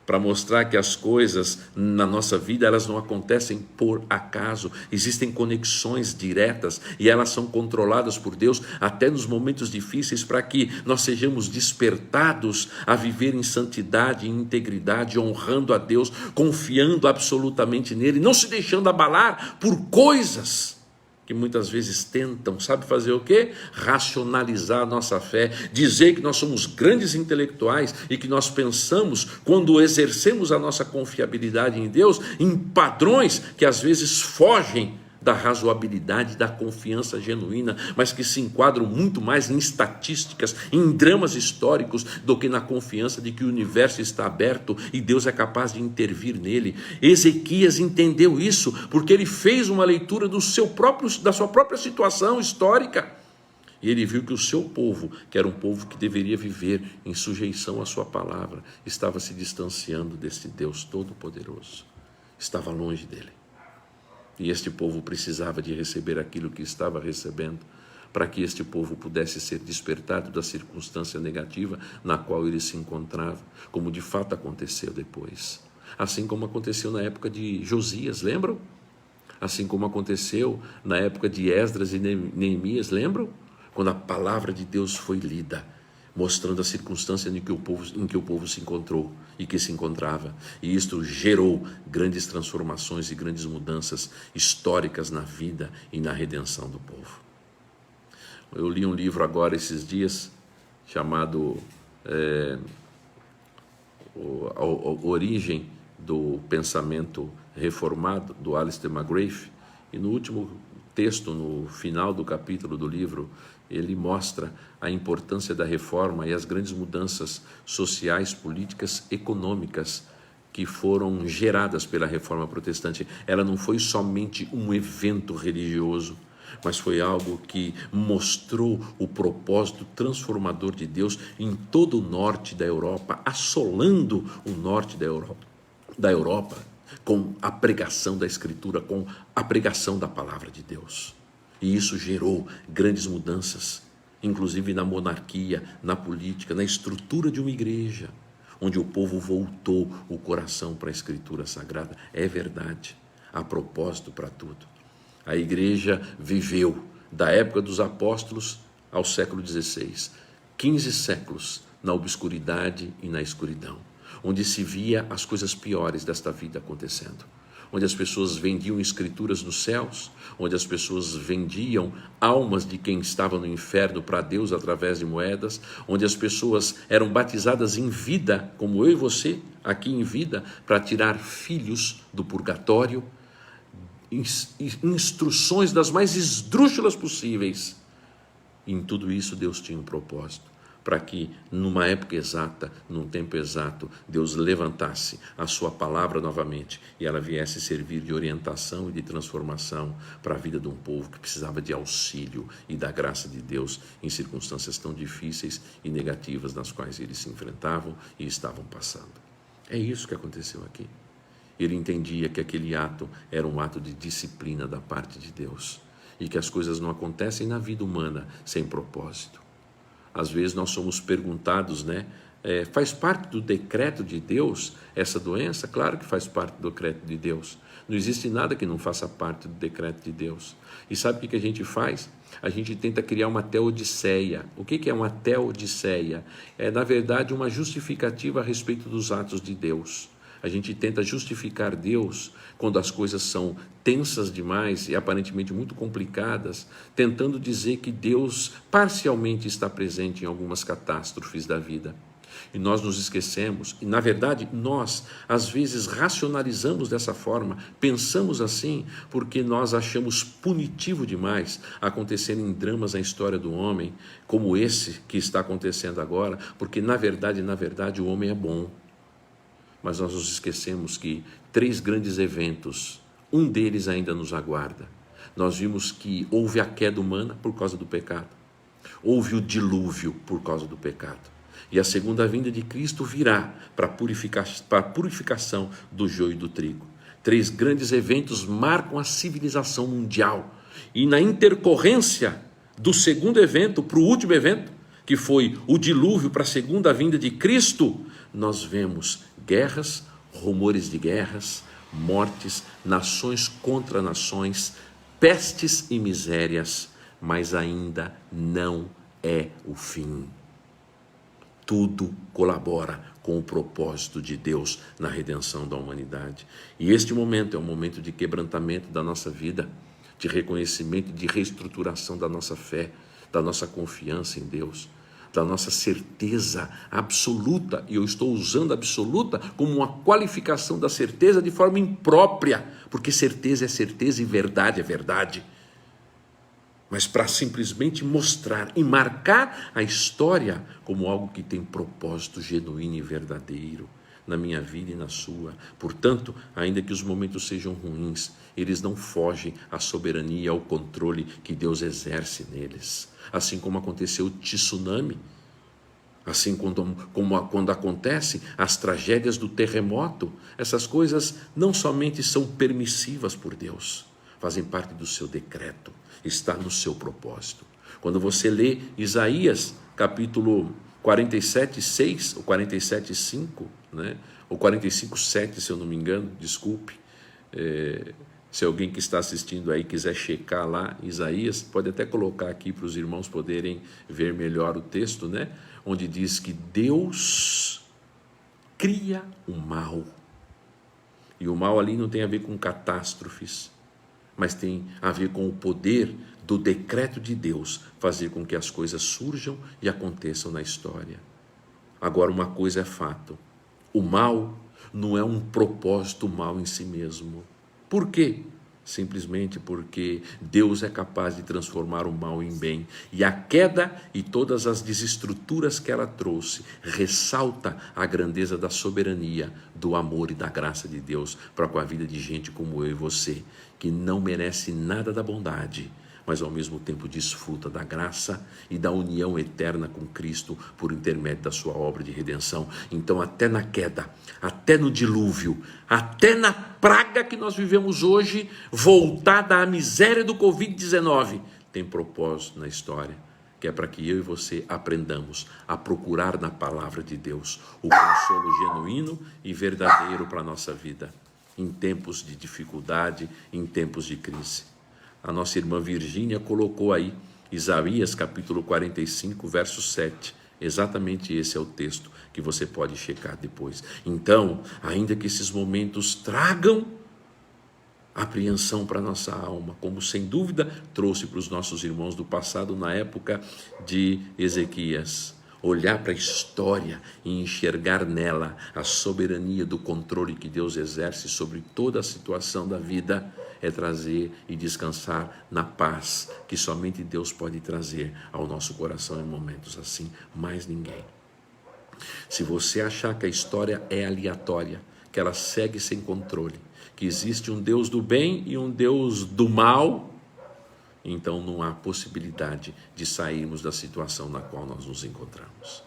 para mostrar que as coisas na nossa vida, elas não acontecem por acaso, existem conexões diretas e elas são controladas por Deus até nos momentos difíceis, para que nós sejamos despertados a viver em santidade e integridade, honrando a Deus, confiando absolutamente nele, não se deixando abalar por coisas que muitas vezes tentam, sabe fazer o quê? Racionalizar a nossa fé, dizer que nós somos grandes intelectuais e que nós pensamos, quando exercemos a nossa confiabilidade em Deus, em padrões que às vezes fogem da razoabilidade, da confiança genuína, mas que se enquadram muito mais em estatísticas, em dramas históricos, do que na confiança de que o universo está aberto e Deus é capaz de intervir nele. Ezequias entendeu isso, porque ele fez uma leitura da sua própria situação histórica, e ele viu que o seu povo, que era um povo que deveria viver em sujeição à sua palavra, estava se distanciando desse Deus Todo-Poderoso, estava longe dele. E este povo precisava de receber aquilo que estava recebendo, para que este povo pudesse ser despertado da circunstância negativa na qual ele se encontrava, como de fato aconteceu depois. Assim como aconteceu na época de Josias, lembram? Assim como aconteceu na época de Esdras e Neemias, lembram? Quando a palavra de Deus foi lida, mostrando a circunstância em que o povo se encontrou e que se encontrava. E isto gerou grandes transformações e grandes mudanças históricas na vida e na redenção do povo. Eu li um livro agora esses dias, chamado a Origem do Pensamento Reformado, do Alistair McGrath, e no último texto, no final do capítulo do livro, ele mostra a importância da reforma e as grandes mudanças sociais, políticas, econômicas que foram geradas pela reforma protestante. Ela não foi somente um evento religioso, mas foi algo que mostrou o propósito transformador de Deus em todo o norte da Europa, assolando o norte da Europa com a pregação da Escritura, com a pregação da palavra de Deus. E isso gerou grandes mudanças, inclusive na monarquia, na política, na estrutura de uma igreja, onde o povo voltou o coração para a Escritura Sagrada. É verdade, há propósito para tudo. A igreja viveu da época dos apóstolos ao século XVI, 15 séculos na obscuridade e na escuridão, onde se via as coisas piores desta vida acontecendo, onde as pessoas vendiam escrituras nos céus, onde as pessoas vendiam almas de quem estava no inferno para Deus através de moedas, onde as pessoas eram batizadas em vida, como eu e você, aqui em vida, para tirar filhos do purgatório, instruções das mais esdrúxulas possíveis. E em tudo isso Deus tinha um propósito, para que numa época exata, num tempo exato, Deus levantasse a sua palavra novamente e ela viesse servir de orientação e de transformação para a vida de um povo que precisava de auxílio e da graça de Deus em circunstâncias tão difíceis e negativas nas quais eles se enfrentavam e estavam passando. É isso que aconteceu aqui. Ele entendia que aquele ato era um ato de disciplina da parte de Deus e que as coisas não acontecem na vida humana sem propósito. Às vezes nós somos perguntados, faz parte do decreto de Deus essa doença? Claro que faz parte do decreto de Deus. Não existe nada que não faça parte do decreto de Deus. E sabe o que a gente faz? A gente tenta criar uma teodiceia. O que é uma teodiceia? É, na verdade, uma justificativa a respeito dos atos de Deus. A gente tenta justificar Deus quando as coisas são tensas demais e aparentemente muito complicadas, tentando dizer que Deus parcialmente está presente em algumas catástrofes da vida. E nós nos esquecemos, e na verdade nós às vezes racionalizamos dessa forma, pensamos assim, porque nós achamos punitivo demais acontecer em dramas na história do homem, como esse que está acontecendo agora, porque na verdade o homem é bom. Mas nós nos esquecemos que 3 grandes eventos, um deles ainda nos aguarda. Nós vimos que houve a queda humana por causa do pecado, houve o dilúvio por causa do pecado, e a segunda vinda de Cristo virá para a purificação do joio e do trigo. 3 grandes eventos marcam a civilização mundial, e na intercorrência do segundo evento para o último evento, que foi o dilúvio para a segunda vinda de Cristo, nós vemos guerras, rumores de guerras, mortes, nações contra nações, pestes e misérias, mas ainda não é o fim. Tudo colabora com o propósito de Deus na redenção da humanidade. E este momento é um momento de quebrantamento da nossa vida, de reconhecimento, de reestruturação da nossa fé, da nossa confiança em Deus, da nossa certeza absoluta, e eu estou usando absoluta como uma qualificação da certeza de forma imprópria, porque certeza é certeza e verdade é verdade. Mas para simplesmente mostrar e marcar a história como algo que tem propósito genuíno e verdadeiro na minha vida e na sua. Portanto, ainda que os momentos sejam ruins, eles não fogem à soberania, ao controle que Deus exerce neles. Assim como aconteceu o tsunami, assim quando acontecem as tragédias do terremoto, essas coisas não somente são permissivas por Deus, fazem parte do seu decreto, está no seu propósito. Quando você lê Isaías, capítulo 47, 6, ou 47, 5, né? Ou 45, 7, se eu não me engano, desculpe, se alguém que está assistindo aí quiser checar lá, Isaías, pode até colocar aqui para os irmãos poderem ver melhor o texto, né? Onde diz que Deus cria o mal, e o mal ali não tem a ver com catástrofes, mas tem a ver com o poder do decreto de Deus fazer com que as coisas surjam e aconteçam na história. Agora, uma coisa é fato: o mal não é um propósito mal em si mesmo. Por quê? Simplesmente porque Deus é capaz de transformar o mal em bem. E a queda e todas as desestruturas que ela trouxe ressalta a grandeza da soberania, do amor e da graça de Deus para com a vida de gente como eu e você, que não merece nada da bondade, mas ao mesmo tempo desfruta da graça e da união eterna com Cristo por intermédio da sua obra de redenção. Então, até na queda, até no dilúvio, até na praga que nós vivemos hoje, voltada à miséria do Covid-19, tem propósito na história, que é para que eu e você aprendamos a procurar na palavra de Deus o consolo genuíno e verdadeiro para a nossa vida, em tempos de dificuldade, em tempos de crise. A nossa irmã Virgínia colocou aí Isaías capítulo 45, verso 7. Exatamente esse é o texto que você pode checar depois. Então, ainda que esses momentos tragam apreensão para a nossa alma, como sem dúvida trouxe para os nossos irmãos do passado na época de Ezequias, olhar para a história e enxergar nela a soberania do controle que Deus exerce sobre toda a situação da vida, é trazer e descansar na paz que somente Deus pode trazer ao nosso coração em momentos assim, mais ninguém. Se você achar que a história é aleatória, que ela segue sem controle, que existe um Deus do bem e um Deus do mal, então não há possibilidade de sairmos da situação na qual nós nos encontramos.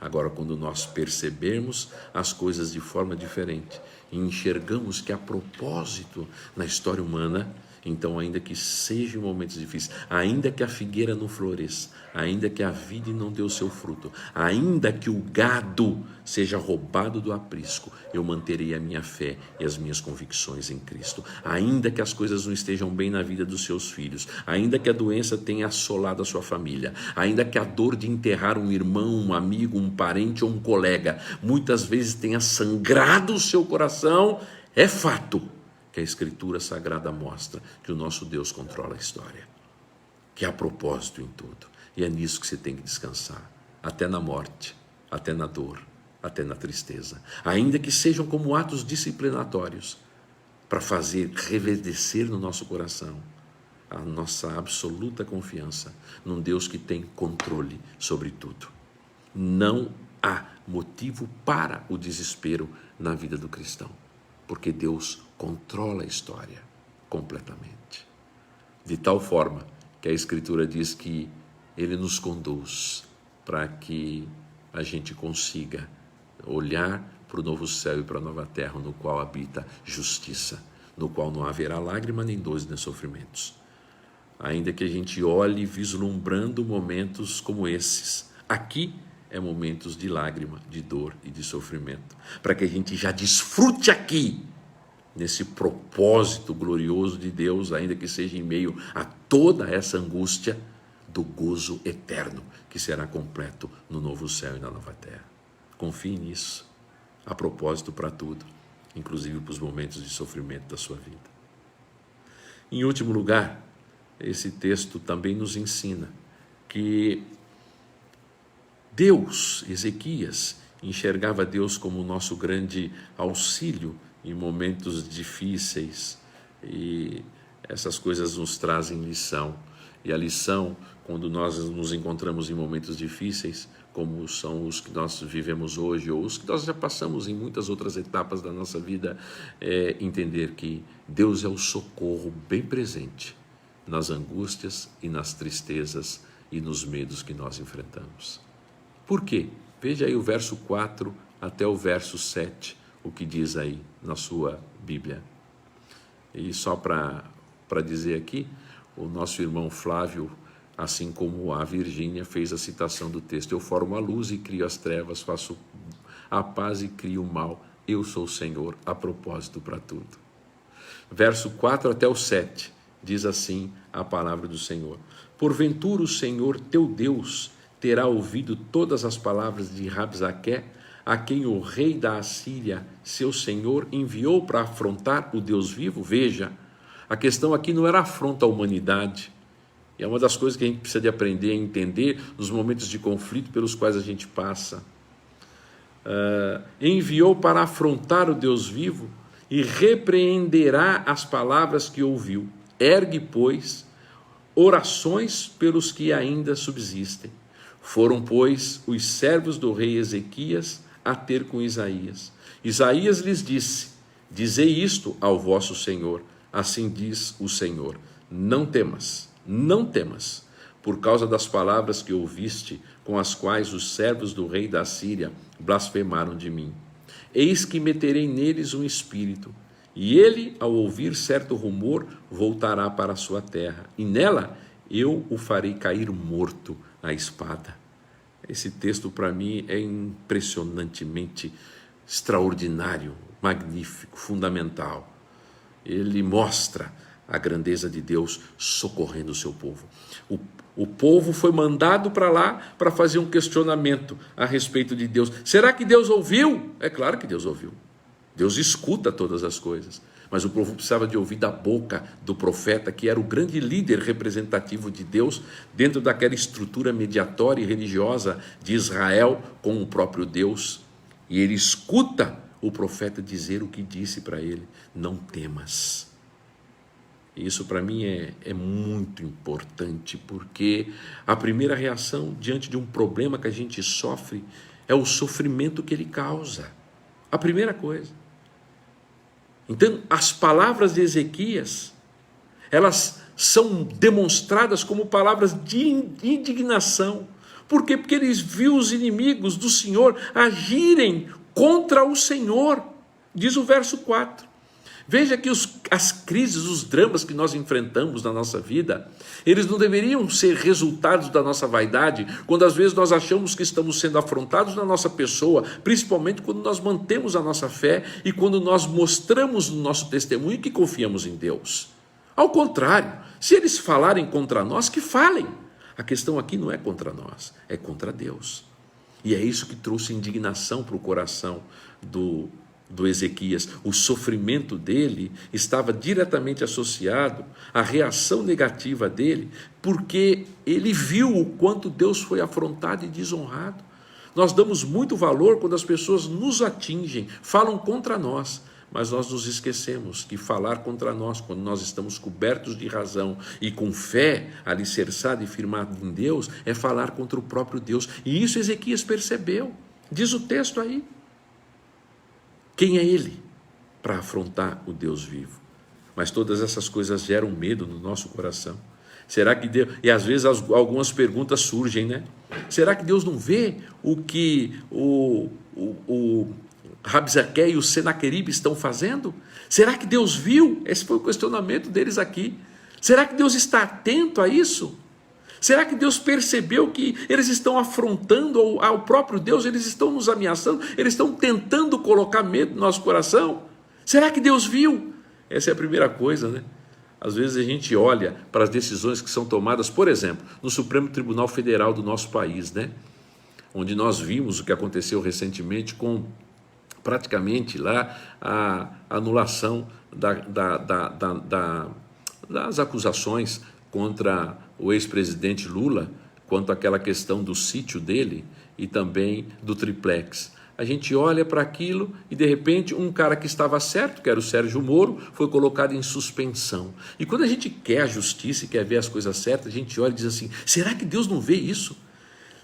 Agora, quando nós percebermos as coisas de forma diferente e enxergamos que há propósito na história humana, Então, ainda que sejam momentos difíceis, ainda que a figueira não floresça, ainda que a vide não dê o seu fruto, ainda que o gado seja roubado do aprisco, eu manterei a minha fé e as minhas convicções em Cristo. Ainda que as coisas não estejam bem na vida dos seus filhos, ainda que a doença tenha assolado a sua família, ainda que a dor de enterrar um irmão, um amigo, um parente ou um colega muitas vezes tenha sangrado o seu coração, é fato que a Escritura Sagrada mostra que o nosso Deus controla a história, que há propósito em tudo, e é nisso que você tem que descansar, até na morte, até na dor, até na tristeza, ainda que sejam como atos disciplinatórios, para fazer reverdecer no nosso coração a nossa absoluta confiança num Deus que tem controle sobre tudo. Não há motivo para o desespero na vida do cristão, porque Deus controla a história completamente. De tal forma que a Escritura diz que Ele nos conduz para que a gente consiga olhar para o novo céu e para a nova terra, no qual habita justiça, no qual não haverá lágrima, nem dores, nem sofrimentos. Ainda que a gente olhe vislumbrando momentos como esses, aqui é momentos de lágrima, de dor e de sofrimento, para que a gente já desfrute aqui, nesse propósito glorioso de Deus, ainda que seja em meio a toda essa angústia, do gozo eterno, que será completo no novo céu e na nova terra. Confie nisso, há propósito para tudo, inclusive para os momentos de sofrimento da sua vida. Em último lugar, esse texto também nos ensina que Deus, Ezequias, enxergava Deus como o nosso grande auxílio em momentos difíceis, e essas coisas nos trazem lição. E a lição, quando nós nos encontramos em momentos difíceis, como são os que nós vivemos hoje, ou os que nós já passamos em muitas outras etapas da nossa vida, é entender que Deus é o socorro bem presente nas angústias e nas tristezas e nos medos que nós enfrentamos. Por quê? Veja aí o verso 4 até o verso 7, o que diz aí na sua Bíblia. E só para dizer aqui, o nosso irmão Flávio, assim como a Virgínia, fez a citação do texto: eu formo a luz e crio as trevas, faço a paz e crio o mal, eu sou o Senhor, há propósito para tudo. Verso 4 até o 7, diz assim a palavra do Senhor: porventura o Senhor teu Deus terá ouvido todas as palavras de Rabsaqué, a quem o rei da Assíria, seu senhor, enviou para afrontar o Deus vivo? Veja, a questão aqui não era afronta à humanidade. É uma das coisas que a gente precisa de aprender a entender nos momentos de conflito pelos quais a gente passa. Enviou para afrontar o Deus vivo e repreenderá as palavras que ouviu. Ergue, pois, orações pelos que ainda subsistem. Foram, pois, os servos do rei Ezequias a ter com Isaías. Isaías lhes disse: dizei isto ao vosso Senhor, assim diz o Senhor, não temas, não temas, por causa das palavras que ouviste, com as quais os servos do rei da Síria blasfemaram de mim. Eis que meterei neles um espírito, e ele, ao ouvir certo rumor, voltará para a sua terra, e nela eu o farei cair morto à espada. Esse texto para mim é impressionantemente extraordinário, magnífico, fundamental. Ele mostra a grandeza de Deus socorrendo o seu povo. O povo foi mandado para lá para fazer um questionamento a respeito de Deus. Será que Deus ouviu? É claro que Deus ouviu. Deus escuta todas as coisas. Mas o povo precisava de ouvir da boca do profeta, que era o grande líder representativo de Deus dentro daquela estrutura mediatória e religiosa de Israel com o próprio Deus. E ele escuta o profeta dizer o que disse para ele: não temas. Isso para mim é muito importante, porque a primeira reação diante de um problema que a gente sofre é o sofrimento que ele causa. A primeira coisa. Então, as palavras de Ezequias, elas são demonstradas como palavras de indignação. Por quê? Porque eles viram os inimigos do Senhor agirem contra o Senhor. Diz o verso 4. Veja que as crises, os dramas que nós enfrentamos na nossa vida, eles não deveriam ser resultados da nossa vaidade, quando às vezes nós achamos que estamos sendo afrontados na nossa pessoa, principalmente quando nós mantemos a nossa fé e quando nós mostramos no nosso testemunho que confiamos em Deus. Ao contrário, se eles falarem contra nós, que falem. A questão aqui não é contra nós, é contra Deus. E é isso que trouxe indignação para o coração do Ezequias. O sofrimento dele estava diretamente associado à reação negativa dele, porque ele viu o quanto Deus foi afrontado e desonrado. Nós damos muito valor quando as pessoas nos atingem, falam contra nós, mas nós nos esquecemos que falar contra nós, quando nós estamos cobertos de razão e com fé alicerçada e firmada em Deus, é falar contra o próprio Deus. E isso Ezequias percebeu. Diz o texto aí. Quem é ele para afrontar o Deus vivo? Mas todas essas coisas geram medo no nosso coração. Será que Deus... E às vezes algumas perguntas surgem, né? Será que Deus não vê o que o Rabzaque e o Senaqueribe estão fazendo? Será que Deus viu? Esse foi o questionamento deles aqui. Será que Deus está atento a isso? Será que Deus percebeu que eles estão afrontando ao próprio Deus? Eles estão nos ameaçando? Eles estão tentando colocar medo no nosso coração? Será que Deus viu? Essa é a primeira coisa, né? Às vezes a gente olha para as decisões que são tomadas, por exemplo, no Supremo Tribunal Federal do nosso país, né? Onde nós vimos o que aconteceu recentemente com praticamente lá a anulação das acusações contra o ex-presidente Lula, quanto àquela questão do sítio dele e também do triplex. A gente olha para aquilo e, de repente, um cara que estava certo, que era o Sérgio Moro, foi colocado em suspensão. E quando a gente quer a justiça e quer ver as coisas certas, a gente olha e diz assim, será que Deus não vê isso?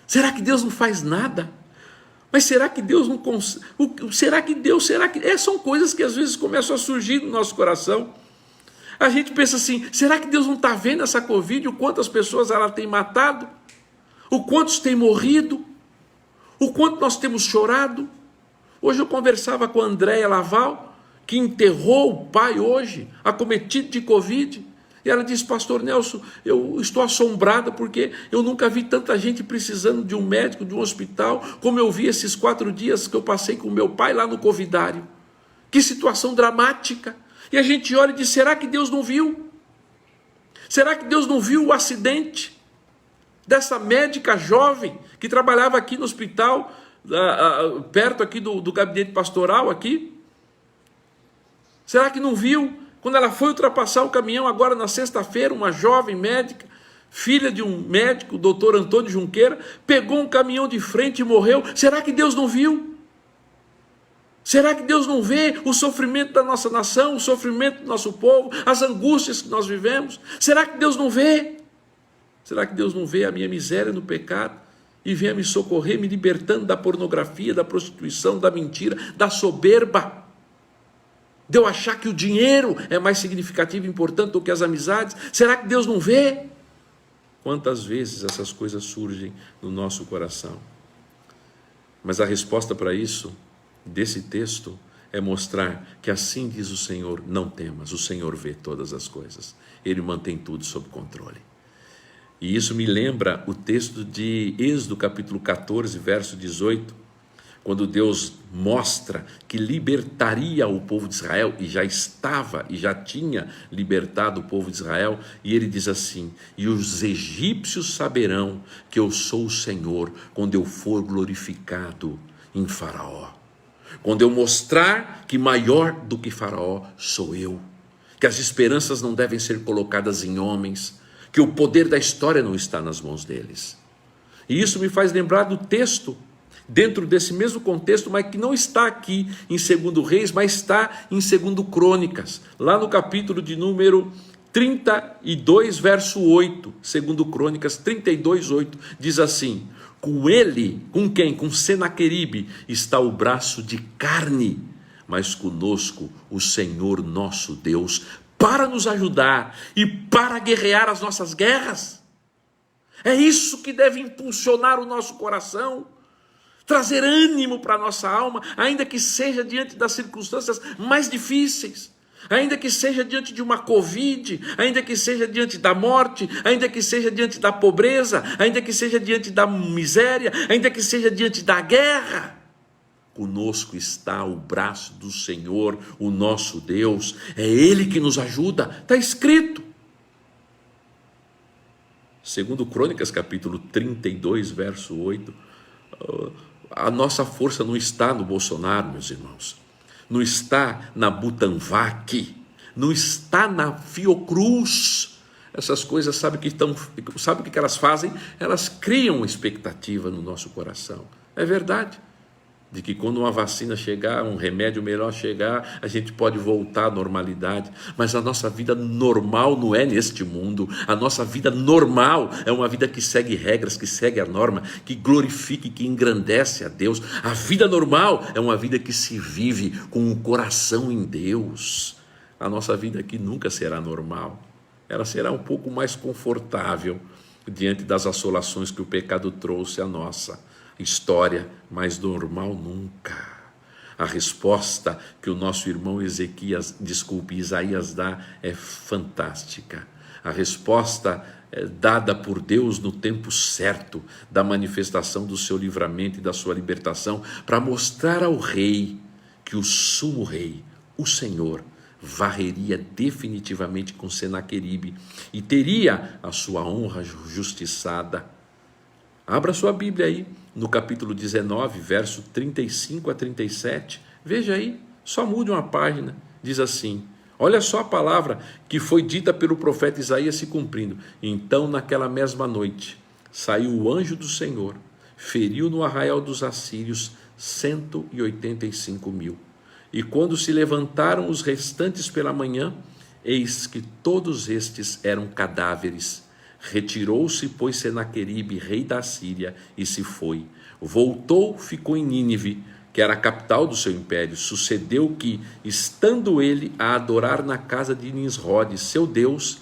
Será que Deus não faz nada? Mas será que Deus não consegue? São coisas que às vezes começam a surgir no nosso coração. A gente pensa assim, será que Deus não está vendo essa Covid, o quantas pessoas ela tem matado, o quantos tem morrido, o quanto nós temos chorado? Hoje eu conversava com a Andréia Laval, que enterrou o pai hoje, acometido de Covid, e ela disse, pastor Nelson, eu estou assombrada porque eu nunca vi tanta gente precisando de um médico, de um hospital, como eu vi esses 4 dias que eu passei com meu pai lá no Covidário. Que situação dramática. E a gente olha e diz, será que Deus não viu? Será que Deus não viu o acidente dessa médica jovem que trabalhava aqui no hospital, perto aqui do gabinete pastoral aqui? Será que não viu? Quando ela foi ultrapassar o caminhão agora na sexta-feira, uma jovem médica, filha de um médico, o doutor Antônio Junqueira, pegou um caminhão de frente e morreu. Será que Deus não viu? Será que Deus não vê o sofrimento da nossa nação, o sofrimento do nosso povo, as angústias que nós vivemos? Será que Deus não vê? Será que Deus não vê a minha miséria no pecado e vem a me socorrer, me libertando da pornografia, da prostituição, da mentira, da soberba? De eu achar que o dinheiro é mais significativo e importante do que as amizades? Será que Deus não vê? Quantas vezes essas coisas surgem no nosso coração? Mas a resposta para isso, desse texto, é mostrar que assim diz o Senhor, não temas, o Senhor vê todas as coisas. Ele mantém tudo sob controle. E isso me lembra o texto de Êxodo capítulo 14, verso 18, quando Deus mostra que libertaria o povo de Israel, e já estava, e já tinha libertado o povo de Israel, e ele diz assim, e os egípcios saberão que eu sou o Senhor, quando eu for glorificado em Faraó. Quando eu mostrar que maior do que Faraó sou eu, que as esperanças não devem ser colocadas em homens, que o poder da história não está nas mãos deles. E isso me faz lembrar do texto, dentro desse mesmo contexto, mas que não está aqui em 2 Reis, mas está em 2 Crônicas, lá no capítulo de número 32, verso 8, 2 Crônicas 32, 8, diz assim, com ele, com quem? Com Senaqueribe, está o braço de carne, mas conosco o Senhor nosso Deus, para nos ajudar e para guerrear as nossas guerras. É isso que deve impulsionar o nosso coração, trazer ânimo para a nossa alma, ainda que seja diante das circunstâncias mais difíceis, ainda que seja diante de uma Covid, ainda que seja diante da morte, ainda que seja diante da pobreza, ainda que seja diante da miséria, ainda que seja diante da guerra. Conosco está o braço do Senhor, o nosso Deus, é Ele que nos ajuda, está escrito. Segundo Crônicas, capítulo 32, verso 8, a nossa força não está no Bolsonaro, meus irmãos, não está na Butanvac, não está na Fiocruz. Essas coisas, sabe o que elas fazem? Elas criam expectativa no nosso coração. É verdade, de que quando uma vacina chegar, um remédio melhor chegar, a gente pode voltar à normalidade, mas a nossa vida normal não é neste mundo. A nossa vida normal é uma vida que segue regras, que segue a norma, que glorifica e que engrandece a Deus. A vida normal é uma vida que se vive com o coração em Deus. A nossa vida aqui nunca será normal, ela será um pouco mais confortável diante das assolações que o pecado trouxe à nossa história, mas normal nunca. A resposta que o nosso irmão Isaías dá é fantástica. A resposta dada por Deus no tempo certo, da manifestação do seu livramento e da sua libertação, para mostrar ao rei que o sumo rei, o Senhor, varreria definitivamente com Senaqueribe e teria a sua honra justiçada. Abra sua Bíblia aí, no capítulo 19, verso 35 a 37. Veja aí, só mude uma página. Diz assim, olha só a palavra que foi dita pelo profeta Isaías se cumprindo. Então, naquela mesma noite, saiu o anjo do Senhor, feriu no arraial dos assírios 185.000. E quando se levantaram os restantes pela manhã, eis que todos estes eram cadáveres. Retirou-se, pois, Senaqueribe, rei da Síria, e se foi. Voltou, ficou em Nínive, que era a capital do seu império. Sucedeu que, estando ele a adorar na casa de Nisrode, seu Deus,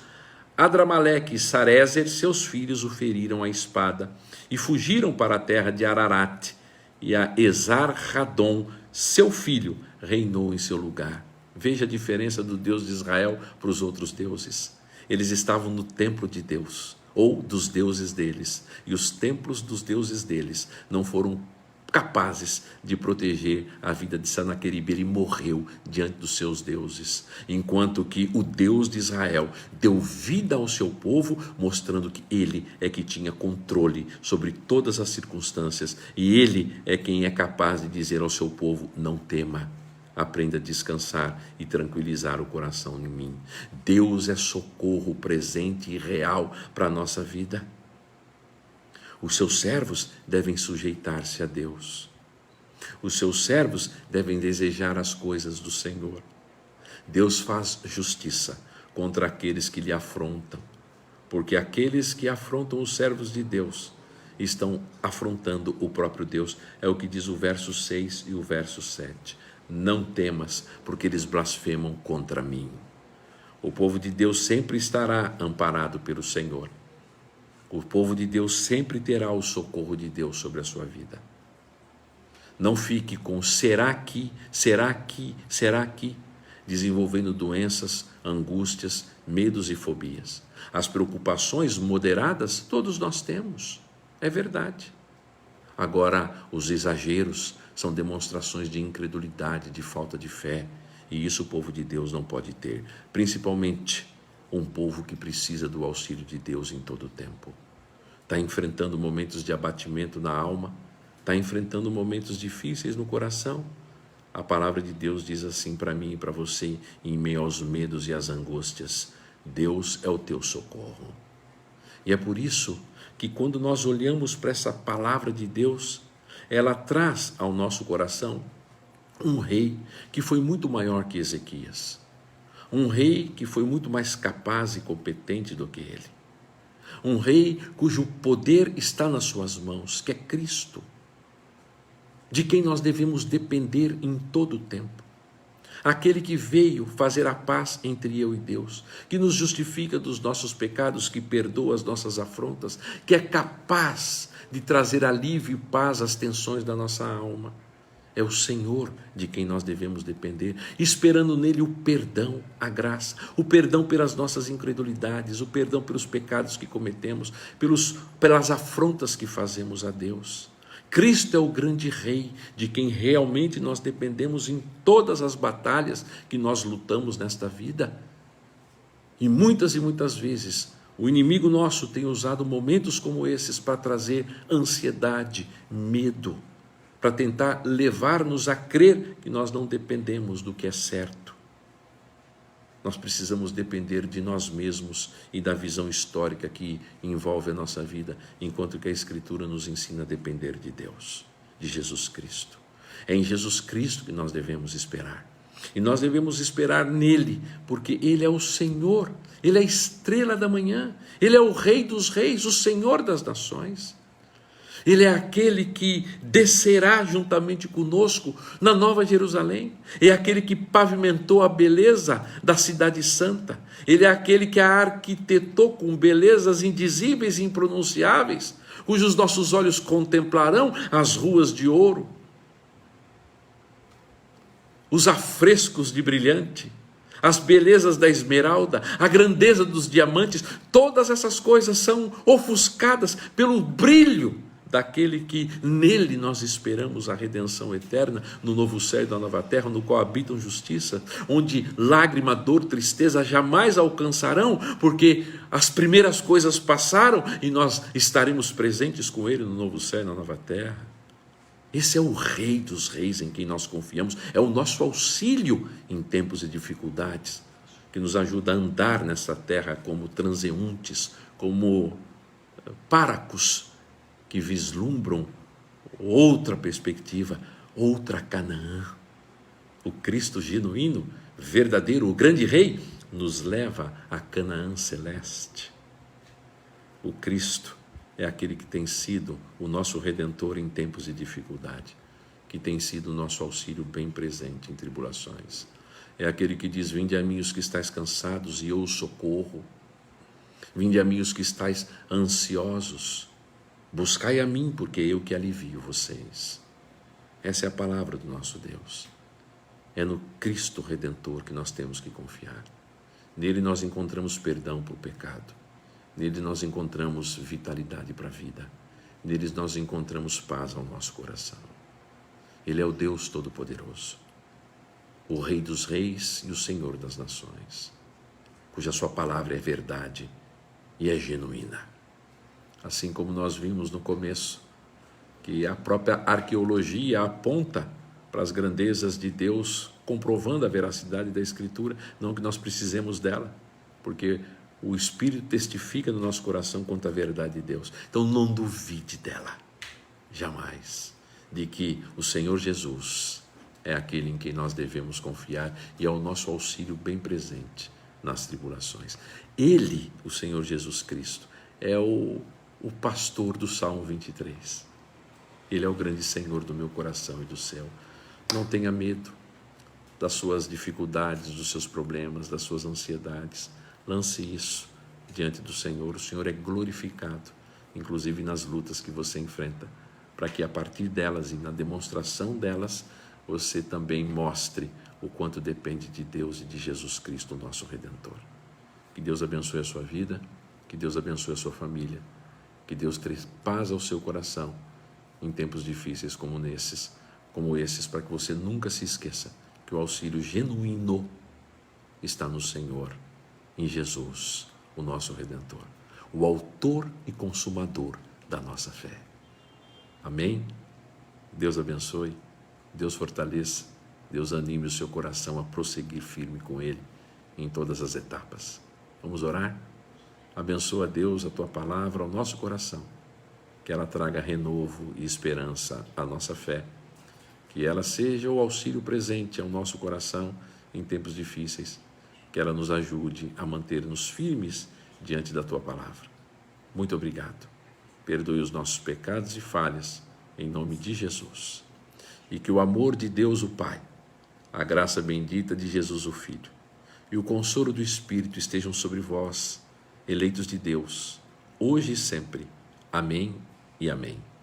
Adrameleque e Sarezer, seus filhos, o feriram à espada, e fugiram para a terra de Ararat, e a Esar-Radom, seu filho, reinou em seu lugar. Veja a diferença do Deus de Israel para os outros deuses. Eles estavam no templo de Deus, ou dos deuses deles, e os templos dos deuses deles não foram capazes de proteger a vida de Senaqueribe. Ele morreu diante dos seus deuses, enquanto que o Deus de Israel deu vida ao seu povo, mostrando que ele é que tinha controle sobre todas as circunstâncias, e ele é quem é capaz de dizer ao seu povo, não tema, aprenda a descansar e tranquilizar o coração em mim. Deus é socorro presente e real para a nossa vida. Os seus servos devem sujeitar-se a Deus. Os seus servos devem desejar as coisas do Senhor. Deus faz justiça contra aqueles que lhe afrontam, porque aqueles que afrontam os servos de Deus estão afrontando o próprio Deus. É o que diz o verso 6 e o verso 7. Não temas, porque eles blasfemam contra mim. O povo de Deus sempre estará amparado pelo Senhor. O povo de Deus sempre terá o socorro de Deus sobre a sua vida. Não fique com será que, desenvolvendo doenças, angústias, medos e fobias. As preocupações moderadas todos nós temos, é verdade. Agora, os exageros são demonstrações de incredulidade, de falta de fé, e isso o povo de Deus não pode ter, principalmente um povo que precisa do auxílio de Deus em todo o tempo. Está enfrentando momentos de abatimento na alma, está enfrentando momentos difíceis no coração. A palavra de Deus diz assim para mim e para você, em meio aos medos e às angústias, Deus é o teu socorro. E é por isso que quando nós olhamos para essa palavra de Deus, ela traz ao nosso coração um rei que foi muito maior que Ezequias, um rei que foi muito mais capaz e competente do que ele, um rei cujo poder está nas suas mãos, que é Cristo, de quem nós devemos depender em todo o tempo. Aquele que veio fazer a paz entre eu e Deus, que nos justifica dos nossos pecados, que perdoa as nossas afrontas, que é capaz de trazer alívio e paz às tensões da nossa alma. É o Senhor de quem nós devemos depender, esperando nele o perdão, a graça, o perdão pelas nossas incredulidades, o perdão pelos pecados que cometemos, pelas afrontas que fazemos a Deus. Cristo é o grande Rei de quem realmente nós dependemos em todas as batalhas que nós lutamos nesta vida. E muitas vezes o inimigo nosso tem usado momentos como esses para trazer ansiedade, medo, para tentar levar-nos a crer que nós não dependemos do que é certo. Nós precisamos depender de nós mesmos e da visão histórica que envolve a nossa vida, enquanto que a Escritura nos ensina a depender de Deus, de Jesus Cristo. É em Jesus Cristo que nós devemos esperar. E nós devemos esperar nele, porque ele é o Senhor, ele é a estrela da manhã, ele é o Rei dos reis, o Senhor das nações. Ele é aquele que descerá juntamente conosco na Nova Jerusalém. É aquele que pavimentou a beleza da cidade santa. Ele é aquele que a arquitetou com belezas indizíveis e impronunciáveis, cujos nossos olhos contemplarão as ruas de ouro, os afrescos de brilhante, as belezas da esmeralda, a grandeza dos diamantes. Todas essas coisas são ofuscadas pelo brilho daquele que nele nós esperamos a redenção eterna, no novo céu e na nova terra, no qual habitam justiça, onde lágrima, dor, tristeza jamais alcançarão, porque as primeiras coisas passaram e nós estaremos presentes com ele no novo céu e na nova terra. Esse é o Rei dos reis em quem nós confiamos, é o nosso auxílio em tempos de dificuldades, que nos ajuda a andar nessa terra como transeuntes, como páracos, que vislumbram outra perspectiva, outra Canaã. O Cristo genuíno, verdadeiro, o grande Rei, nos leva a Canaã celeste. O Cristo é aquele que tem sido o nosso Redentor em tempos de dificuldade, que tem sido o nosso auxílio bem presente em tribulações. É aquele que diz: vinde a mim os que estáis cansados e eu os socorro. Vinde a mim os que estáis ansiosos. Buscai a mim, porque eu que alivio vocês. Essa é a palavra do nosso Deus. É no Cristo Redentor que nós temos que confiar. Nele nós encontramos perdão para o pecado. Nele nós encontramos vitalidade para a vida. Nele nós encontramos paz ao nosso coração. Ele é o Deus Todo-Poderoso, o Rei dos reis e o Senhor das nações, cuja sua palavra é verdade e é genuína. Assim como nós vimos no começo, que a própria arqueologia aponta para as grandezas de Deus, comprovando a veracidade da Escritura, não que nós precisemos dela, porque o Espírito testifica no nosso coração quanto à verdade de Deus. Então não duvide dela, jamais, de que o Senhor Jesus é aquele em quem nós devemos confiar e é o nosso auxílio bem presente nas tribulações. Ele, o Senhor Jesus Cristo, é o pastor do Salmo 23. Ele é o grande Senhor do meu coração e do céu. Não tenha medo das suas dificuldades, dos seus problemas, das suas ansiedades. Lance isso diante do Senhor. O Senhor é glorificado, inclusive nas lutas que você enfrenta, para que a partir delas e na demonstração delas, você também mostre o quanto depende de Deus e de Jesus Cristo, o nosso Redentor. Que Deus abençoe a sua vida, que Deus abençoe a sua família, que Deus traz paz ao seu coração em tempos difíceis como esses, para que você nunca se esqueça que o auxílio genuíno está no Senhor, em Jesus, o nosso Redentor, o autor e consumador da nossa fé. Amém? Deus abençoe, Deus fortaleça, Deus anime o seu coração a prosseguir firme com Ele em todas as etapas. Vamos orar? Abençoa, Deus, a Tua palavra ao nosso coração, que ela traga renovo e esperança à nossa fé, que ela seja o auxílio presente ao nosso coração em tempos difíceis, que ela nos ajude a manter-nos firmes diante da Tua palavra. Muito obrigado. Perdoe os nossos pecados e falhas, em nome de Jesus. E que o amor de Deus, o Pai, a graça bendita de Jesus, o Filho, e o consolo do Espírito estejam sobre vós, eleitos de Deus, hoje e sempre. Amém e amém.